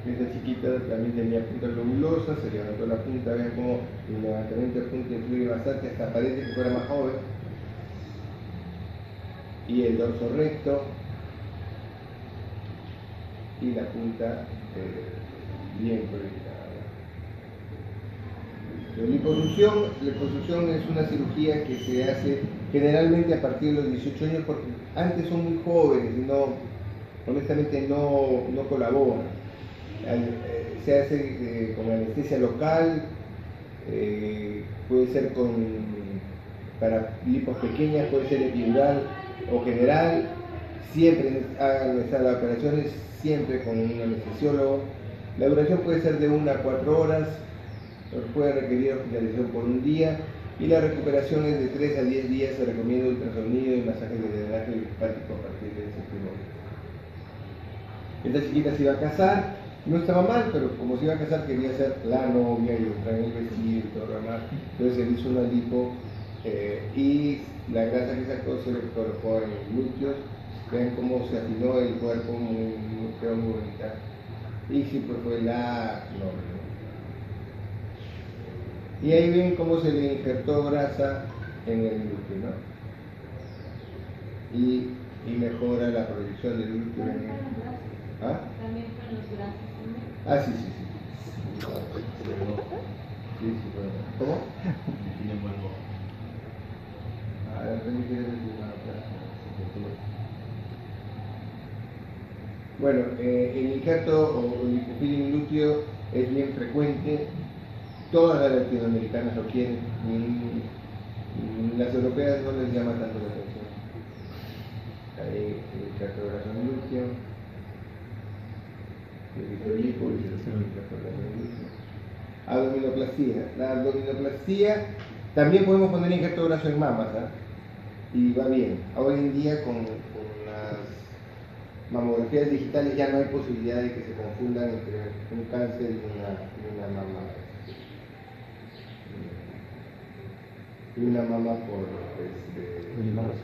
Esta chiquita también tenía punta globulosa, se levantó la punta. Vean cómo el levantamiento de punta influye bastante, hasta parece que fuera más joven. Y el dorso recto y la punta bien proyectada. La liposucción es una cirugía que se hace generalmente a partir de los 18 años, porque antes son muy jóvenes y honestamente no colaboran. Se hace con anestesia local, puede ser para lipos pequeñas, puede ser epidural o general. Siempre hagan las operaciones siempre con un anestesiólogo. La duración puede ser de 1 a 4 horas, puede requerir hospitalización por 1 día, y la recuperación es de 3 a 10 días. Se recomienda ultrasonido y masajes de drenaje linfático a partir del 7º día. Esta chiquita se iba a casar, no estaba mal, pero como se iba a casar quería ser la novia y entrar en el vestido y todo lo demás. Entonces se le hizo una lipo y la grasa que sacó se le colocó en los glúteos. Vean cómo se afinó el cuerpo, quedó muy bonita. Y siempre fue la novia. Y ahí ven cómo se le injertó grasa en el glúteo, ¿no? Y mejora la proyección del glúteo. ¿Ah? También con los brazos. Ah, sí. ¿Cómo? Tiene buen ojo. A ver, bueno, el injerto o el lipofilling glúteo es bien frecuente todas las latinoamericanas lo quieren, las europeas no les llama tanto la atención. Hay cartografía en glúteo, abdominoplastia. La abdominoplastia también podemos poner injerto de brazo en mamas, ¿eh? Y va bien. Hoy en día con las mamografías digitales ya no hay posibilidad de que se confundan entre un cáncer y una mama por cáncer.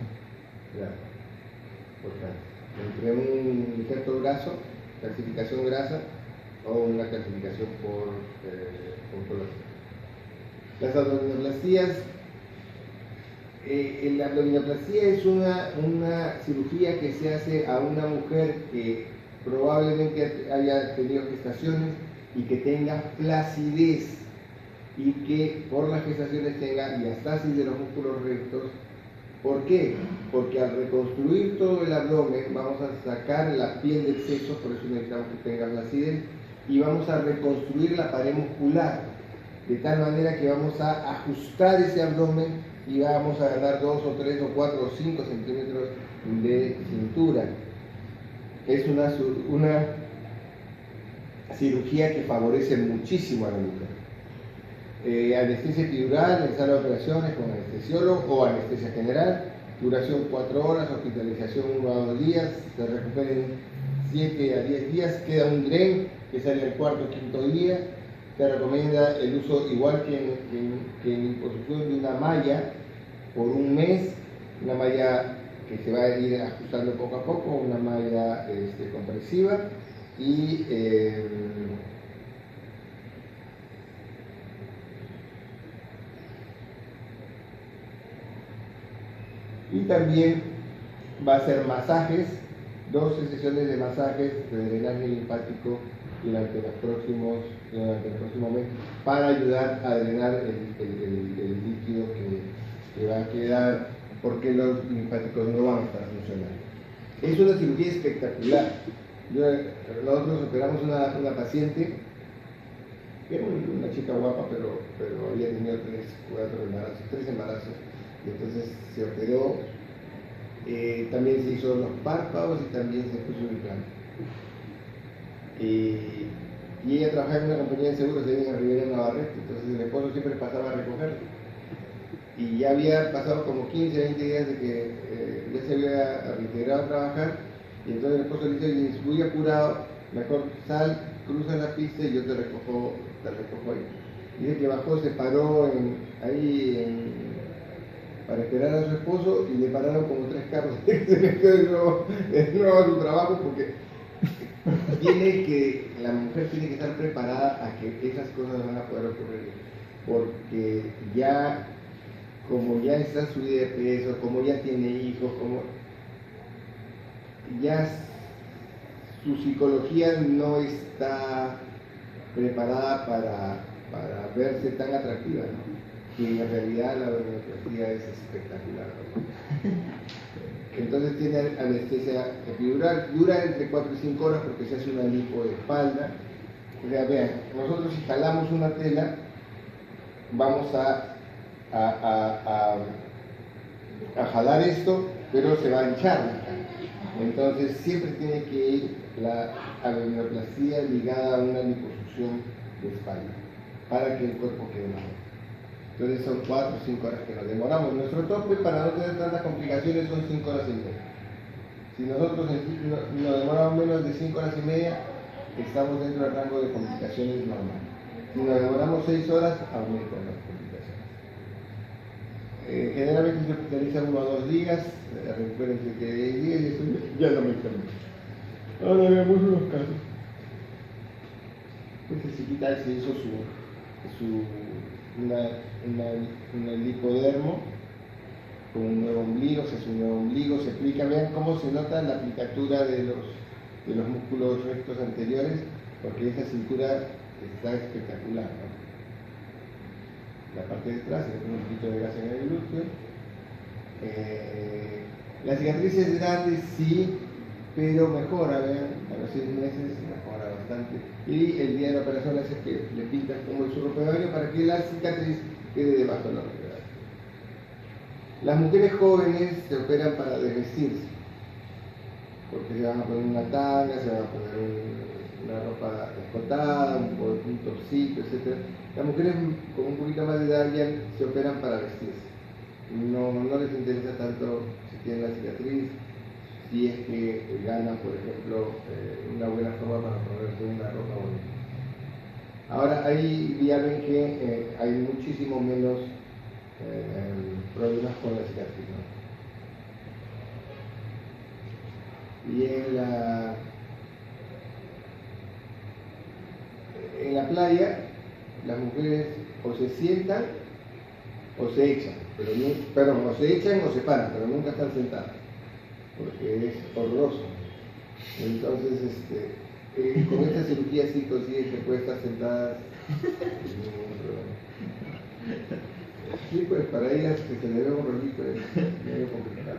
Entre un injerto de brazo, calcificación grasa, o una calcificación por oncología. Las abdominoplastías, la abdominoplastia es una cirugía que se hace a una mujer que probablemente haya tenido gestaciones y que tenga flacidez y que por las gestaciones tenga diastasis de los músculos rectos. ¿Por qué? Porque al reconstruir todo el abdomen vamos a sacar la piel del sexo, por eso necesitamos que tenga flacidez, y vamos a reconstruir la pared muscular, de tal manera que vamos a ajustar ese abdomen y vamos a ganar 2 o 3 o 4 o 5 centímetros de cintura. Es una cirugía que favorece muchísimo a la mujer. Anestesia epidural en sala de operaciones con anestesiólogo o anestesia general, duración 4 horas, hospitalización 1 a 2 días, se recuperen 7 a 10 días, queda un DREN que sale el 4 o 5 día. Se recomienda el uso, igual que en imposición, de una malla por un mes, una malla que se va a ir ajustando poco a poco, una malla compresiva, y también va a ser masajes, 12 sesiones de masajes de drenaje linfático durante el próximo mes para ayudar a drenar el líquido que va a quedar, porque los linfáticos no van a estar funcionando. Es una cirugía espectacular. Nosotros operamos una paciente que era una chica guapa, pero había tenido 3 embarazos, y entonces se operó. También se hizo los párpados y también se puso un implante. Y ella trabajaba en una compañía de seguros de en Rivera Navarrete, entonces el esposo siempre pasaba a recogerla. Y ya había pasado como 15, 20 días de que ya se había reintegrado a trabajar, y entonces el esposo le dice: muy apurado, mejor sal, cruza la pista y yo te recojo ahí. Dice que bajó, se paró para esperar a su esposo, y le pararon como 3 carros. Se metió de nuevo a su trabajo, porque la mujer tiene que estar preparada a que esas cosas van a poder ocurrir, porque como ya está subida de peso, como ya tiene hijos, como ya su psicología no está preparada para verse tan atractiva, ¿no? Y en realidad la abdominoplastia es espectacular, ¿no? Entonces tiene anestesia epidural, dura entre 4 y 5 horas porque se hace una lipo de espalda. O sea, vean, nosotros si jalamos una tela, vamos a jalar esto, pero se va a hinchar. Entonces siempre tiene que ir la abdominoplastia ligada a una liposucción de espalda, para que el cuerpo quede mejor. Entonces son 4 o 5 horas que nos demoramos. Nuestro tope para no tener tantas complicaciones son 5 horas y media. Si nosotros nos demoramos menos de 5 horas y media, estamos dentro del rango de complicaciones normal. Si nos demoramos 6 horas, aumentan las complicaciones. Generalmente se hospitaliza 1 o 2 días, recuerden que 10 días y eso ya no me enfermo. Ahora veamos unos casos. Pues se quita, se hizo una lipodermo con un nuevo ombligo, se hace un nuevo ombligo, se aplica. Vean cómo se nota la aplicatura de los músculos rectos anteriores, porque esa cintura está espectacular, ¿no? La parte de atrás, se pone un poquito de gas en el glúteo. La cicatriz es grande, sí, pero mejora, vean, a los 6 meses mejora bastante. bastante. Y el día de la operación es que le pintan como el surro pegario para que la cicatriz quede debajo de la rodilla. Las mujeres jóvenes se operan para desvestirse, porque se van a poner una tanga, se van a poner una ropa escotada, un torcito, etc. Las mujeres con un poquito más de edad ya se operan para vestirse. No les interesa tanto si tienen la cicatriz, si es que ganan, por ejemplo, una buena forma para ponerse una ropa bonita. Ahora, ahí ya ven que hay muchísimo menos problemas con la cicatriz, ¿no? Y en la playa, las mujeres o se sientan o se echan, o se echan o se paran, pero nunca están sentadas, porque es horroroso. Entonces, con esta cirugía sí consiguen que puede estar sentada sin ningún problema. Sí, pues para ellas que se le ve un rolito es medio complicado.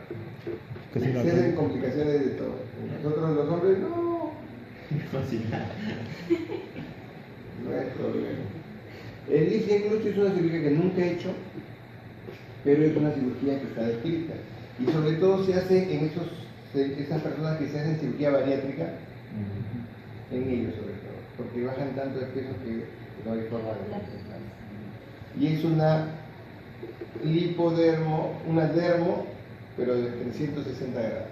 Se hacen complicaciones de todo. Nosotros los hombres no. Fácil. No es problema. El lifting glúteo es una cirugía que nunca he hecho, pero es una cirugía que está descrita. Y sobre todo se hace en esas personas que se hacen cirugía bariátrica, en ellos sobre todo, porque bajan tanto de peso que no hay forma de compensar. Y es una lipodermo, una dermo, pero de 360 grados.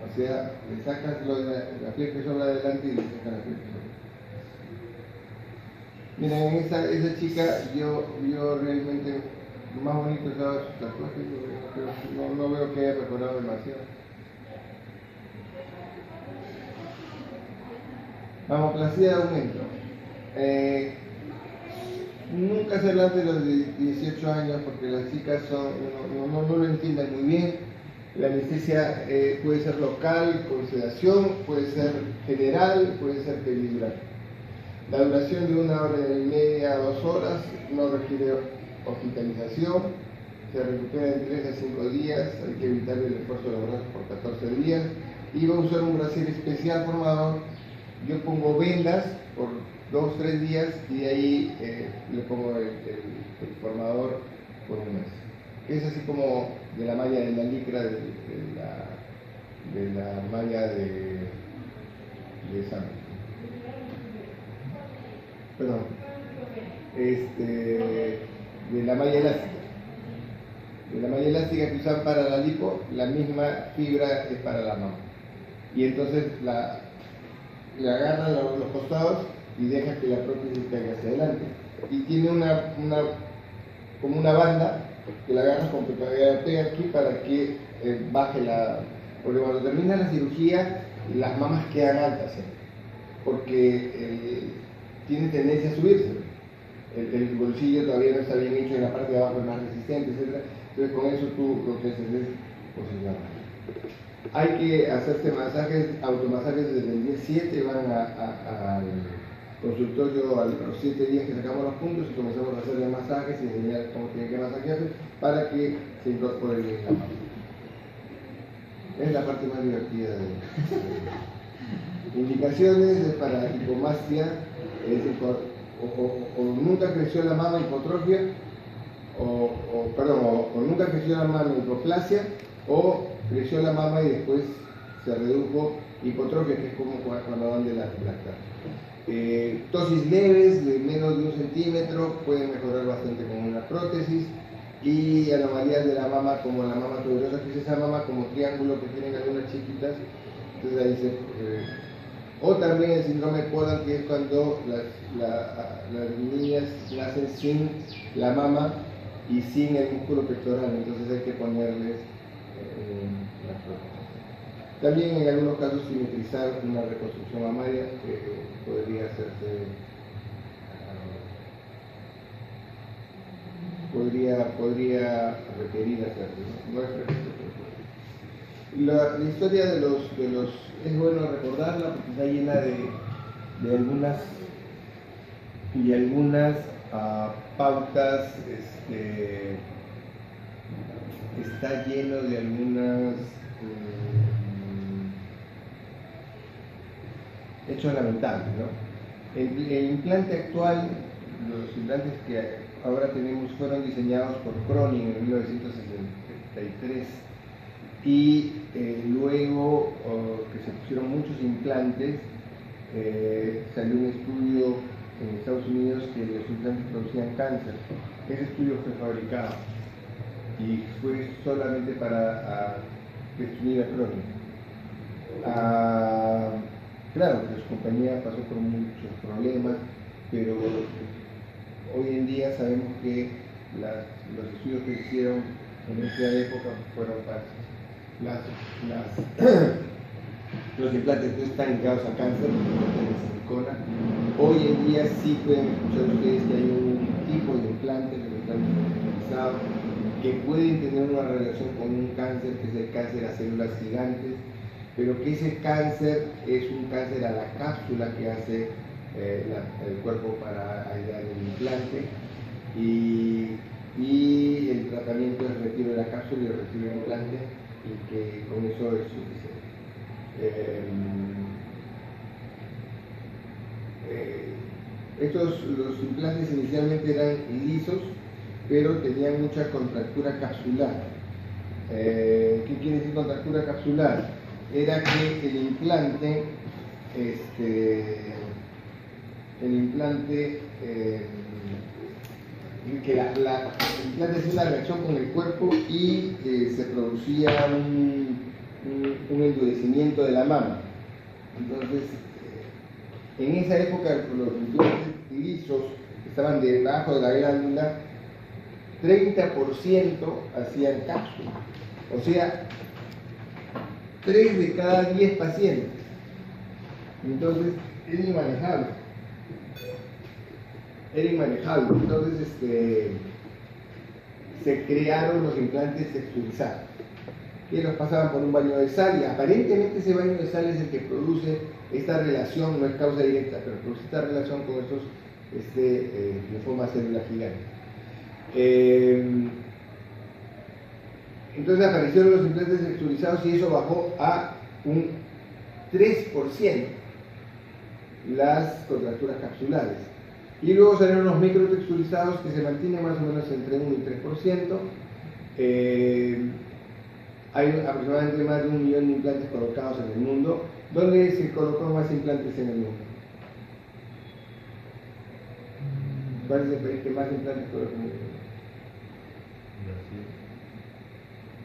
O sea, le sacas la piel que sobra adelante y le sacas la piel que sobra. Mira, en esa chica yo realmente más bonito estaba su tatuaje, no veo que haya mejorado demasiado. Mamoplastia de aumento. Nunca se habla de los de 18 años porque las chicas no lo entienden muy bien. La anestesia puede ser local, con sedación, puede ser general, puede ser peridural. La duración de 1 hora y media a 2 horas no requiere hospitalización, se recupera en 3 a 5 días, hay que evitar el esfuerzo de los brazos por 14 días y va a usar un brasier especial formador. Yo pongo vendas por 2 o 3 días y de ahí le pongo el formador por un mes. Es así como de la malla de la licra, de la malla de sangre. Perdón, de la malla elástica. De la malla elástica que usan para la lipo, la misma fibra es para la mama. Y entonces le agarran los costados y deja que la prótesis caiga hacia adelante. Y tiene como una banda que la agarras con pega aquí para que baje la... Porque cuando termina la cirugía, las mamas quedan altas, porque tiene tendencia a subirse. El bolsillo todavía no está bien hecho, en la parte de abajo es más resistente, etc. Entonces con eso tú lo que haces es posicionar. Hay que hacerse masajes, automasajes desde el día 7, van al consultorio a los 7 días que sacamos los puntos y comenzamos a hacerle masajes y enseñar cómo tiene que masajearse para que se incorpore bien la mano. Es la parte más divertida de indicaciones es para hipomastia, es decir, o nunca creció la mama hipotrofia, o nunca creció la mama hipoplasia, o creció la mama y después se redujo hipotrofia, que es como cuando van de lactar. Tosis leves de menos de 1 centímetro pueden mejorar bastante con una prótesis, y anomalías de la mama como la mama tuberosa, que es esa mama como triángulo que tienen algunas chiquitas, entonces ahí o también el síndrome de Podan, que es cuando las niñas nacen sin la mama y sin el músculo pectoral, entonces hay que ponerles la prótesis. También en algunos casos simetrizar una reconstrucción mamaria que podría hacerse, podría requerir hacerse, no es frecuente. La historia de los es bueno recordarla porque está llena de algunas pautas, está lleno de algunas hechos lamentables, ¿no? El implante actual, los implantes que ahora tenemos fueron diseñados por Cronin en 1963 y luego que se pusieron muchos implantes, salió un estudio en Estados Unidos que los implantes producían cáncer. Ese estudio fue fabricado y fue solamente para destruir a Cronin. Claro, que su compañía pasó por muchos problemas, pero hoy en día sabemos que los estudios que se hicieron en esa época fueron falsos. Los implantes no están ligados a cáncer, de silicona. Hoy en día sí pueden escuchar ustedes que hay un tipo de implante, los implantes utilizados, que pueden tener una relación con un cáncer, que es el cáncer a células gigantes, pero que ese cáncer es un cáncer a la cápsula que hace el cuerpo para aislar el implante, y el tratamiento es retiro de la cápsula y retiro del implante, y que con eso es suficiente. Los implantes inicialmente eran lisos, pero tenían mucha contractura capsular. ¿Qué quiere decir contractura capsular? Era que el implante hacía una reacción con el cuerpo y se producía un endurecimiento de la mama. Entonces, en esa época los implantes lisos que estaban debajo de la glándula, 30% hacían cápsula. O sea, 3 de cada 10 pacientes. Entonces, era inmanejable. Entonces, se crearon los implantes texturizados, que los pasaban por un baño de sal, y aparentemente ese baño de sal es el que produce esta relación, no es causa directa, pero produce esta relación con estos linfomas células gigantes. Entonces aparecieron los implantes texturizados y eso bajó a un 3% las contracturas capsulares. Y luego salieron los microtexturizados que se mantienen más o menos entre 1 y 3%. Hay aproximadamente más de 1 millón de implantes colocados en el mundo. ¿Dónde se colocan más implantes en el mundo? ¿Cuál es el país que más implantes coloca en el mundo?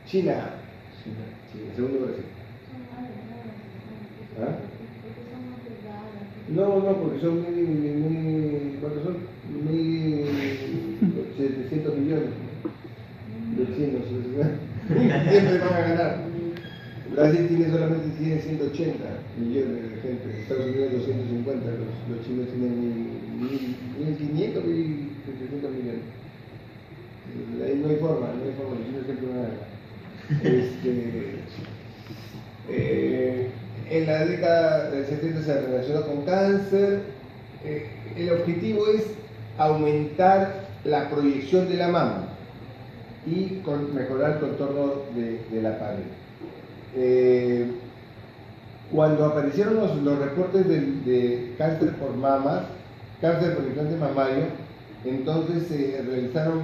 China. Segundo Brasil. ¿Ah? No, porque son ¿cuántos son? 1.700 millones de chinos. Siempre van a ganar. Brasil solamente tiene 180 millones de gente, Estados Unidos 250, los chinos tienen 1.500, 1.700 millones. Ahí no hay forma, los chinos siempre van a ganar. En la década del 70 se relacionó con cáncer. El objetivo es aumentar la proyección de la mama y mejorar el contorno de la pared. Cuando aparecieron los reportes de cáncer por mamas, cáncer por implante mamario, entonces se realizaron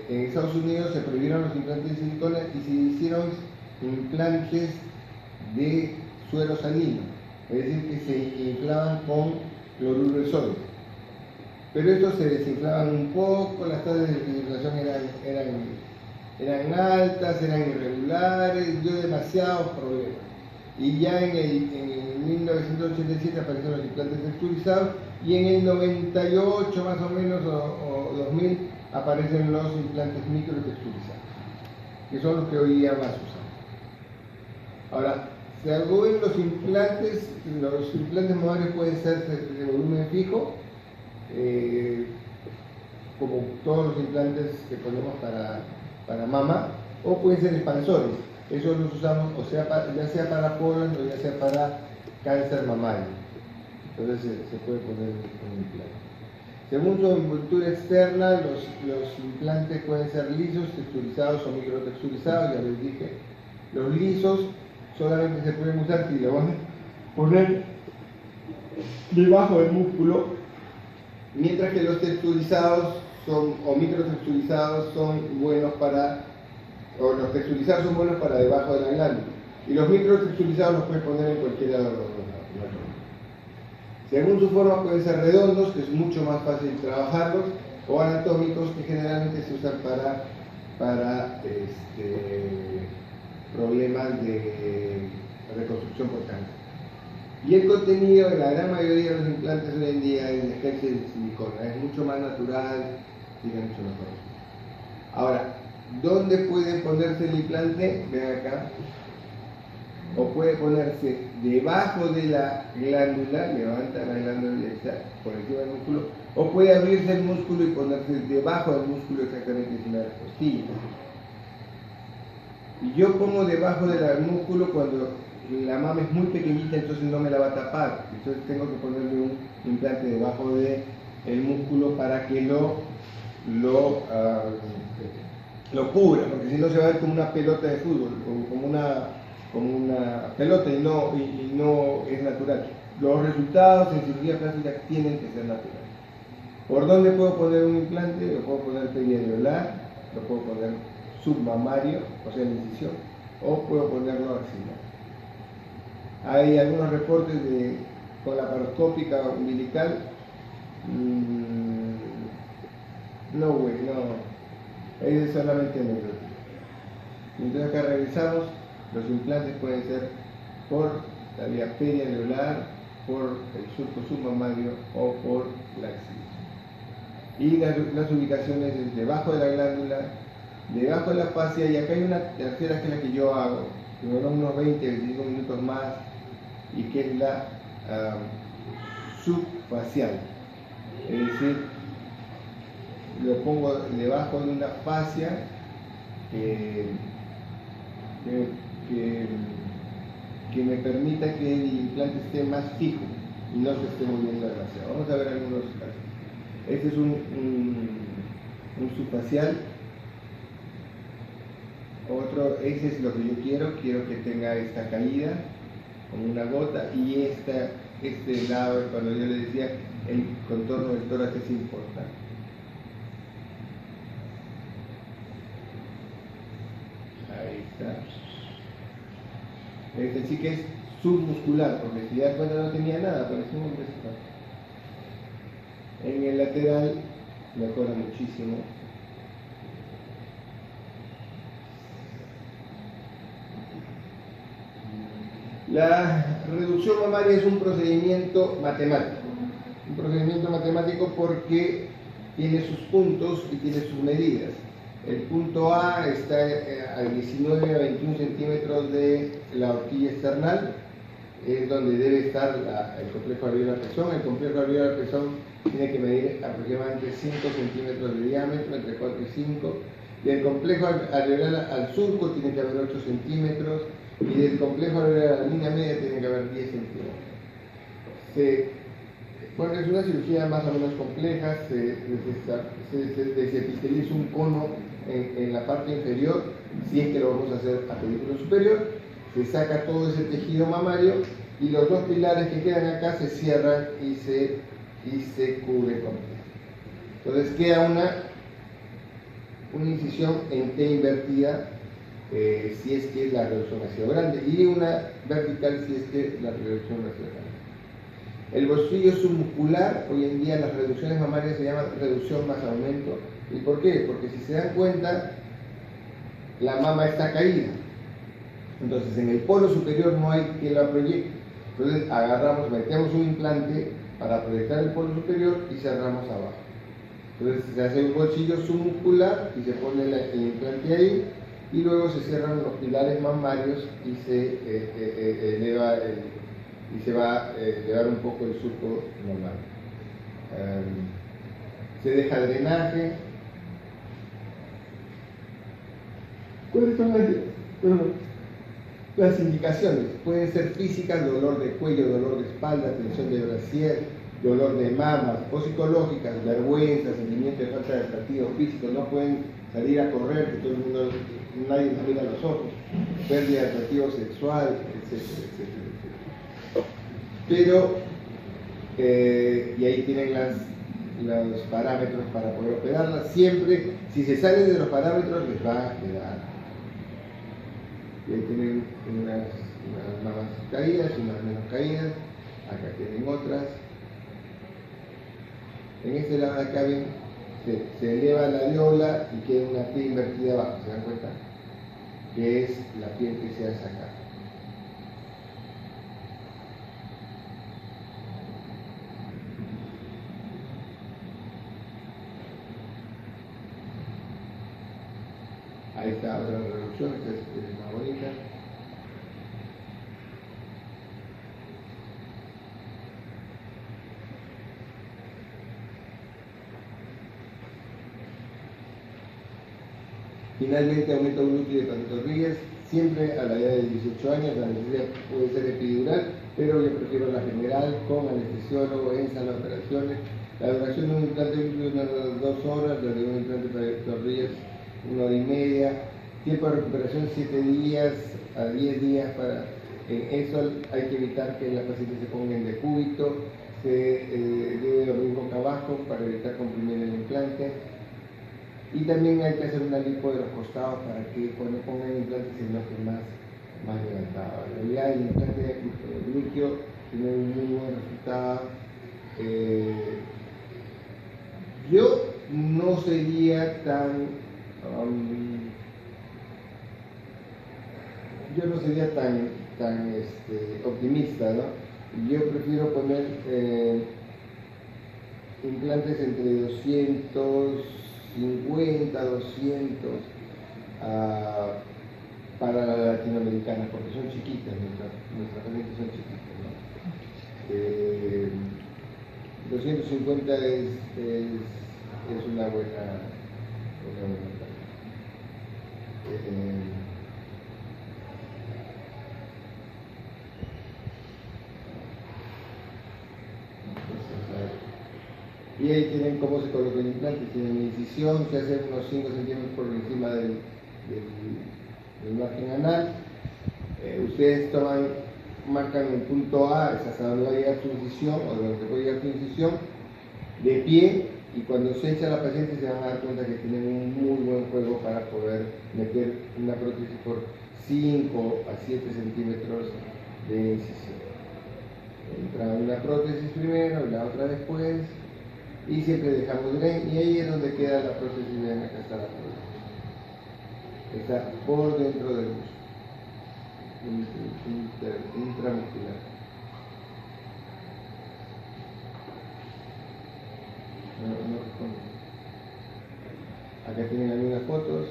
en Estados Unidos, se prohibieron los implantes de silicona y se hicieron implantes de suero salino, es decir, que se inflaban con cloruro de sodio. Pero estos se desinflaban un poco, las tasas de desinflación eran altas, eran irregulares, dio demasiados problemas. Y ya en 1987 aparecieron los implantes texturizados y en el 98 más o menos, o 2000, aparecen los implantes microtexturizados, que son los que hoy día más usan. Ahora, según los implantes mamarios pueden ser de volumen fijo, como todos los implantes que ponemos para mama, o pueden ser expansores. Eso los usamos ya sea para colon o ya sea para cáncer mamario. Entonces se puede poner un implante. Según su envoltura externa, los implantes pueden ser lisos, texturizados o microtexturizados, ya les dije. Los lisos solamente se pueden usar poner debajo del músculo, mientras que los texturizados son, o microtexturizados son buenos para, o los texturizados son buenos para debajo de la glándula, y los microtexturizados los puedes poner en cualquiera de los dos lados. Según su forma pueden ser redondos, que es mucho más fácil trabajarlos, o anatómicos, que generalmente se usan para problemas de reconstrucción por cáncer. Y el contenido de la gran mayoría de los implantes hoy en día es de especie de silicona, es mucho más natural, tiene mucho mejor. Ahora, ¿dónde puede ponerse el implante? Ven acá. O puede ponerse debajo de la glándula, levanta la glándula y está por encima del músculo, o puede abrirse el músculo y ponerse debajo del músculo, exactamente encima de la costilla. Y yo pongo debajo del músculo cuando la mama es muy pequeñita, entonces no me la va a tapar, entonces tengo que ponerle un implante debajo del músculo para que lo cubra, porque si no se va a ver como una pelota de fútbol, como una pelota y no es natural. Los resultados en cirugía plástica tienen que ser naturales. ¿Por dónde puedo poner un implante? Lo puedo poner periareolar, lo puedo poner submamario, o sea, en incisión, o puedo ponerlo axilar. Hay algunos reportes con la paroscópica umbilical. No, es solamente anecdótico. Entonces acá revisamos, los implantes pueden ser por la vía periareolar, por el surco submamario o por la axila. Y las ubicaciones es debajo de la glándula, debajo de la fascia, y acá hay una tercera que es la que yo hago, que me dura unos 20-25 minutos más, y que es la subfacial. Es decir, lo pongo debajo de una fascia que me permita que el implante esté más fijo y no se esté moviendo demasiado. Vamos a ver algunos casos. Este es un subfacial. Otro, ese es lo que yo quiero que tenga esta caída como una gota, y este lado, cuando yo le decía, el contorno del tórax es importante. Ahí está. Este sí que es submuscular, porque si das cuenta no tenía nada, parecía un pescado. En el lateral mejora muchísimo. La reducción mamaria es un procedimiento matemático porque tiene sus puntos y tiene sus medidas. El punto A está a 19 a 21 centímetros de la horquilla external, es donde debe estar el complejo alveolar pezón. El complejo alveolar pezón tiene que medir aproximadamente 5 centímetros de diámetro, entre 4 y 5, y el complejo alveolar al surco tiene que haber 8 centímetros, y del complejo alveolar a la línea media tiene que haber 10 centímetros. Bueno, es una cirugía más o menos compleja, se desepiteliza un cono en la parte inferior, si es que lo vamos a hacer a película superior, se saca todo ese tejido mamario y los dos pilares que quedan acá se cierran y se cubren completo. Entonces queda una incisión en T invertida si es que la reducción ha sido grande, y una vertical si es que la reducción no ha sido grande. El bolsillo submuscular, hoy en día las reducciones mamarias se llaman reducción más aumento. ¿Y por qué? Porque si se dan cuenta, la mama está caída. Entonces en el polo superior no hay que la proyecte. Entonces metemos un implante para proyectar el polo superior y cerramos abajo. Entonces se hace un bolsillo submuscular y se pone el implante ahí, y luego se cierran los pilares mamarios y se eleva y se va a elevar un poco el surco normal. Se deja drenaje. ¿Cuáles son las indicaciones? Pueden ser físicas, dolor de cuello, dolor de espalda, tensión de brasier, dolor de mamas, o psicológicas, vergüenza, sentimiento de falta de atractivo físico, no pueden salir a correr, que todo el mundo, nadie les mira los ojos, pérdida de atractivo sexual, etcétera, etcétera, etcétera. pero, y ahí tienen los parámetros para poder operarla. Siempre, si se sale de los parámetros, les va a quedar. Y ahí tienen unas más caídas, unas menos caídas. Acá tienen otras. En este lado de acá ven, se eleva la areola y queda una T invertida abajo, ¿se dan cuenta? Que es la piel que se hace acá. Ahí está otra reducción, esta es más bonita. Finalmente, aumento glúteo de pantorrillas, siempre a la edad de 18 años. La anestesia puede ser epidural, pero yo prefiero la general con anestesiólogo en sala de operaciones. La duración de un implante glúteo es unas 2 horas, la de un implante para pantorrillas 1 hora y media. Tiempo de recuperación 7 días a 10 días. Eso hay que evitar que la paciente se ponga en decúbito, se debe dormir boca abajo para evitar comprimir el implante. Y también hay que hacer una lipo de los costados para que cuando pongan el implante se note más levantado. En realidad el implante glúteo tiene un muy buen resultado. Yo no sería tan optimista, ¿no? Yo prefiero poner implantes entre 250, 200 para la latinoamericana, porque son chiquitas, nuestras pacientes son chiquitas, ¿no? 250 es una buena y ahí tienen cómo se coloca el implante. Tienen una incisión, se hace unos 5 centímetros por encima del margen anal. Ustedes marcan el punto A, es hasta donde va a llegar tu incisión, o donde puede llegar tu incisión, de pie, y cuando se echa la paciente se van a dar cuenta que tienen un muy buen juego para poder meter una prótesis por 5 a 7 centímetros de incisión. Entra una prótesis primero, la otra después, y siempre dejamos drain, y ahí es donde queda la prótesis. Vean, acá está la prótesis. Está por dentro del músculo intramuscular. No responde. Acá tienen algunas fotos.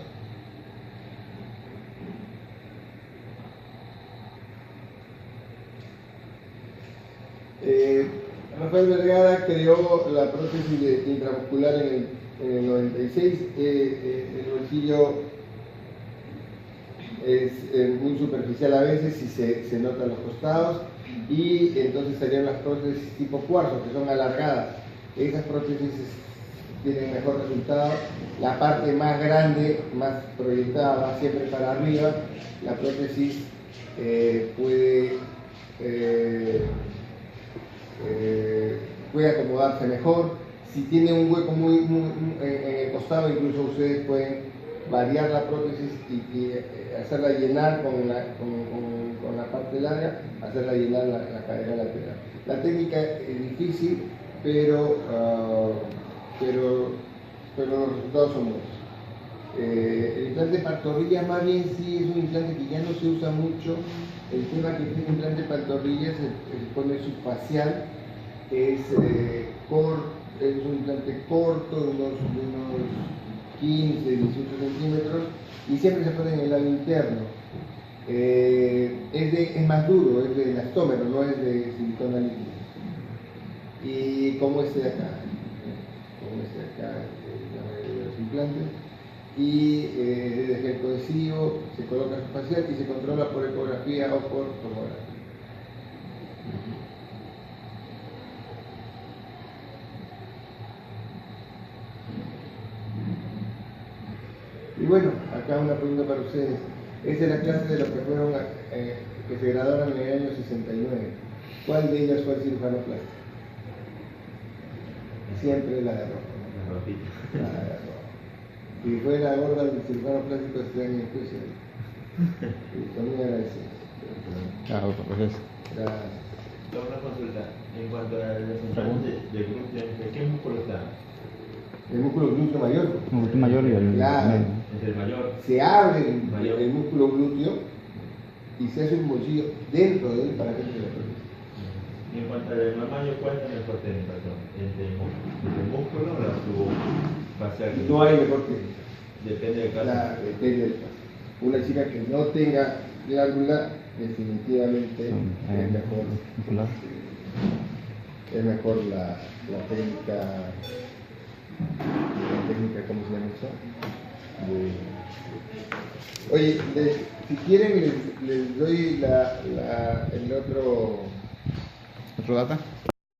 Rafael Vergara creó la prótesis intramuscular en el 96. El bolsillo es muy superficial a veces y se notan los costados, y entonces serían las prótesis tipo cuarzo, que son alargadas. Esas prótesis tienen mejor resultado. La parte más grande, más proyectada, va siempre para arriba. La prótesis puede acomodarse mejor. Si tiene un hueco muy en el costado, incluso ustedes pueden variar la prótesis y hacerla llenar con la parte larga, hacerla llenar la cadera lateral. La técnica es difícil, pero los resultados son buenos. El implante de pantorrilla más bien sí es un implante que ya no se usa mucho. El tema que tiene implante de pantorrilla se pone subfacial, es un implante corto de unos 15, 18 centímetros, y siempre se pone en el lado interno. Es más duro, es de elastómero, no es de silicona líquida. Y como este de acá, la mayoría de los implantes, y desde gel cohesivo se coloca subfacial y se controla por ecografía o por tomografía. Y bueno, acá una pregunta para ustedes. Esta es la clase de los que fueron que se graduaron en el año 69. ¿Cuál de ellas fue el cirujano plástico? Siempre la de rojo. La rotita. La de rojo. Si fuera gorda el cirujano plástico estaría en el juicio. Y conmigo era ese. Claro, pues es. Gracias. Una consulta. En cuanto a la sensación de glúteo, ¿de qué músculo está? El músculo glúteo mayor. El músculo mayor y el Claro. medio. Es el mayor. Se abre Mayor. el músculo glúteo y se hace un bolsillo dentro de él para que se lo produzca. Y en cuanto al mamario, ¿cuál es la mejor técnica? ¿Entre el músculo o la subfacial? No hay mejor que Depende del caso. depende del caso. Una chica que no tenga glándula, definitivamente es mejor. Muscular. Es mejor la técnica, ¿cómo se llama eso? Oye, si quieren les doy el otro ¿Otro data?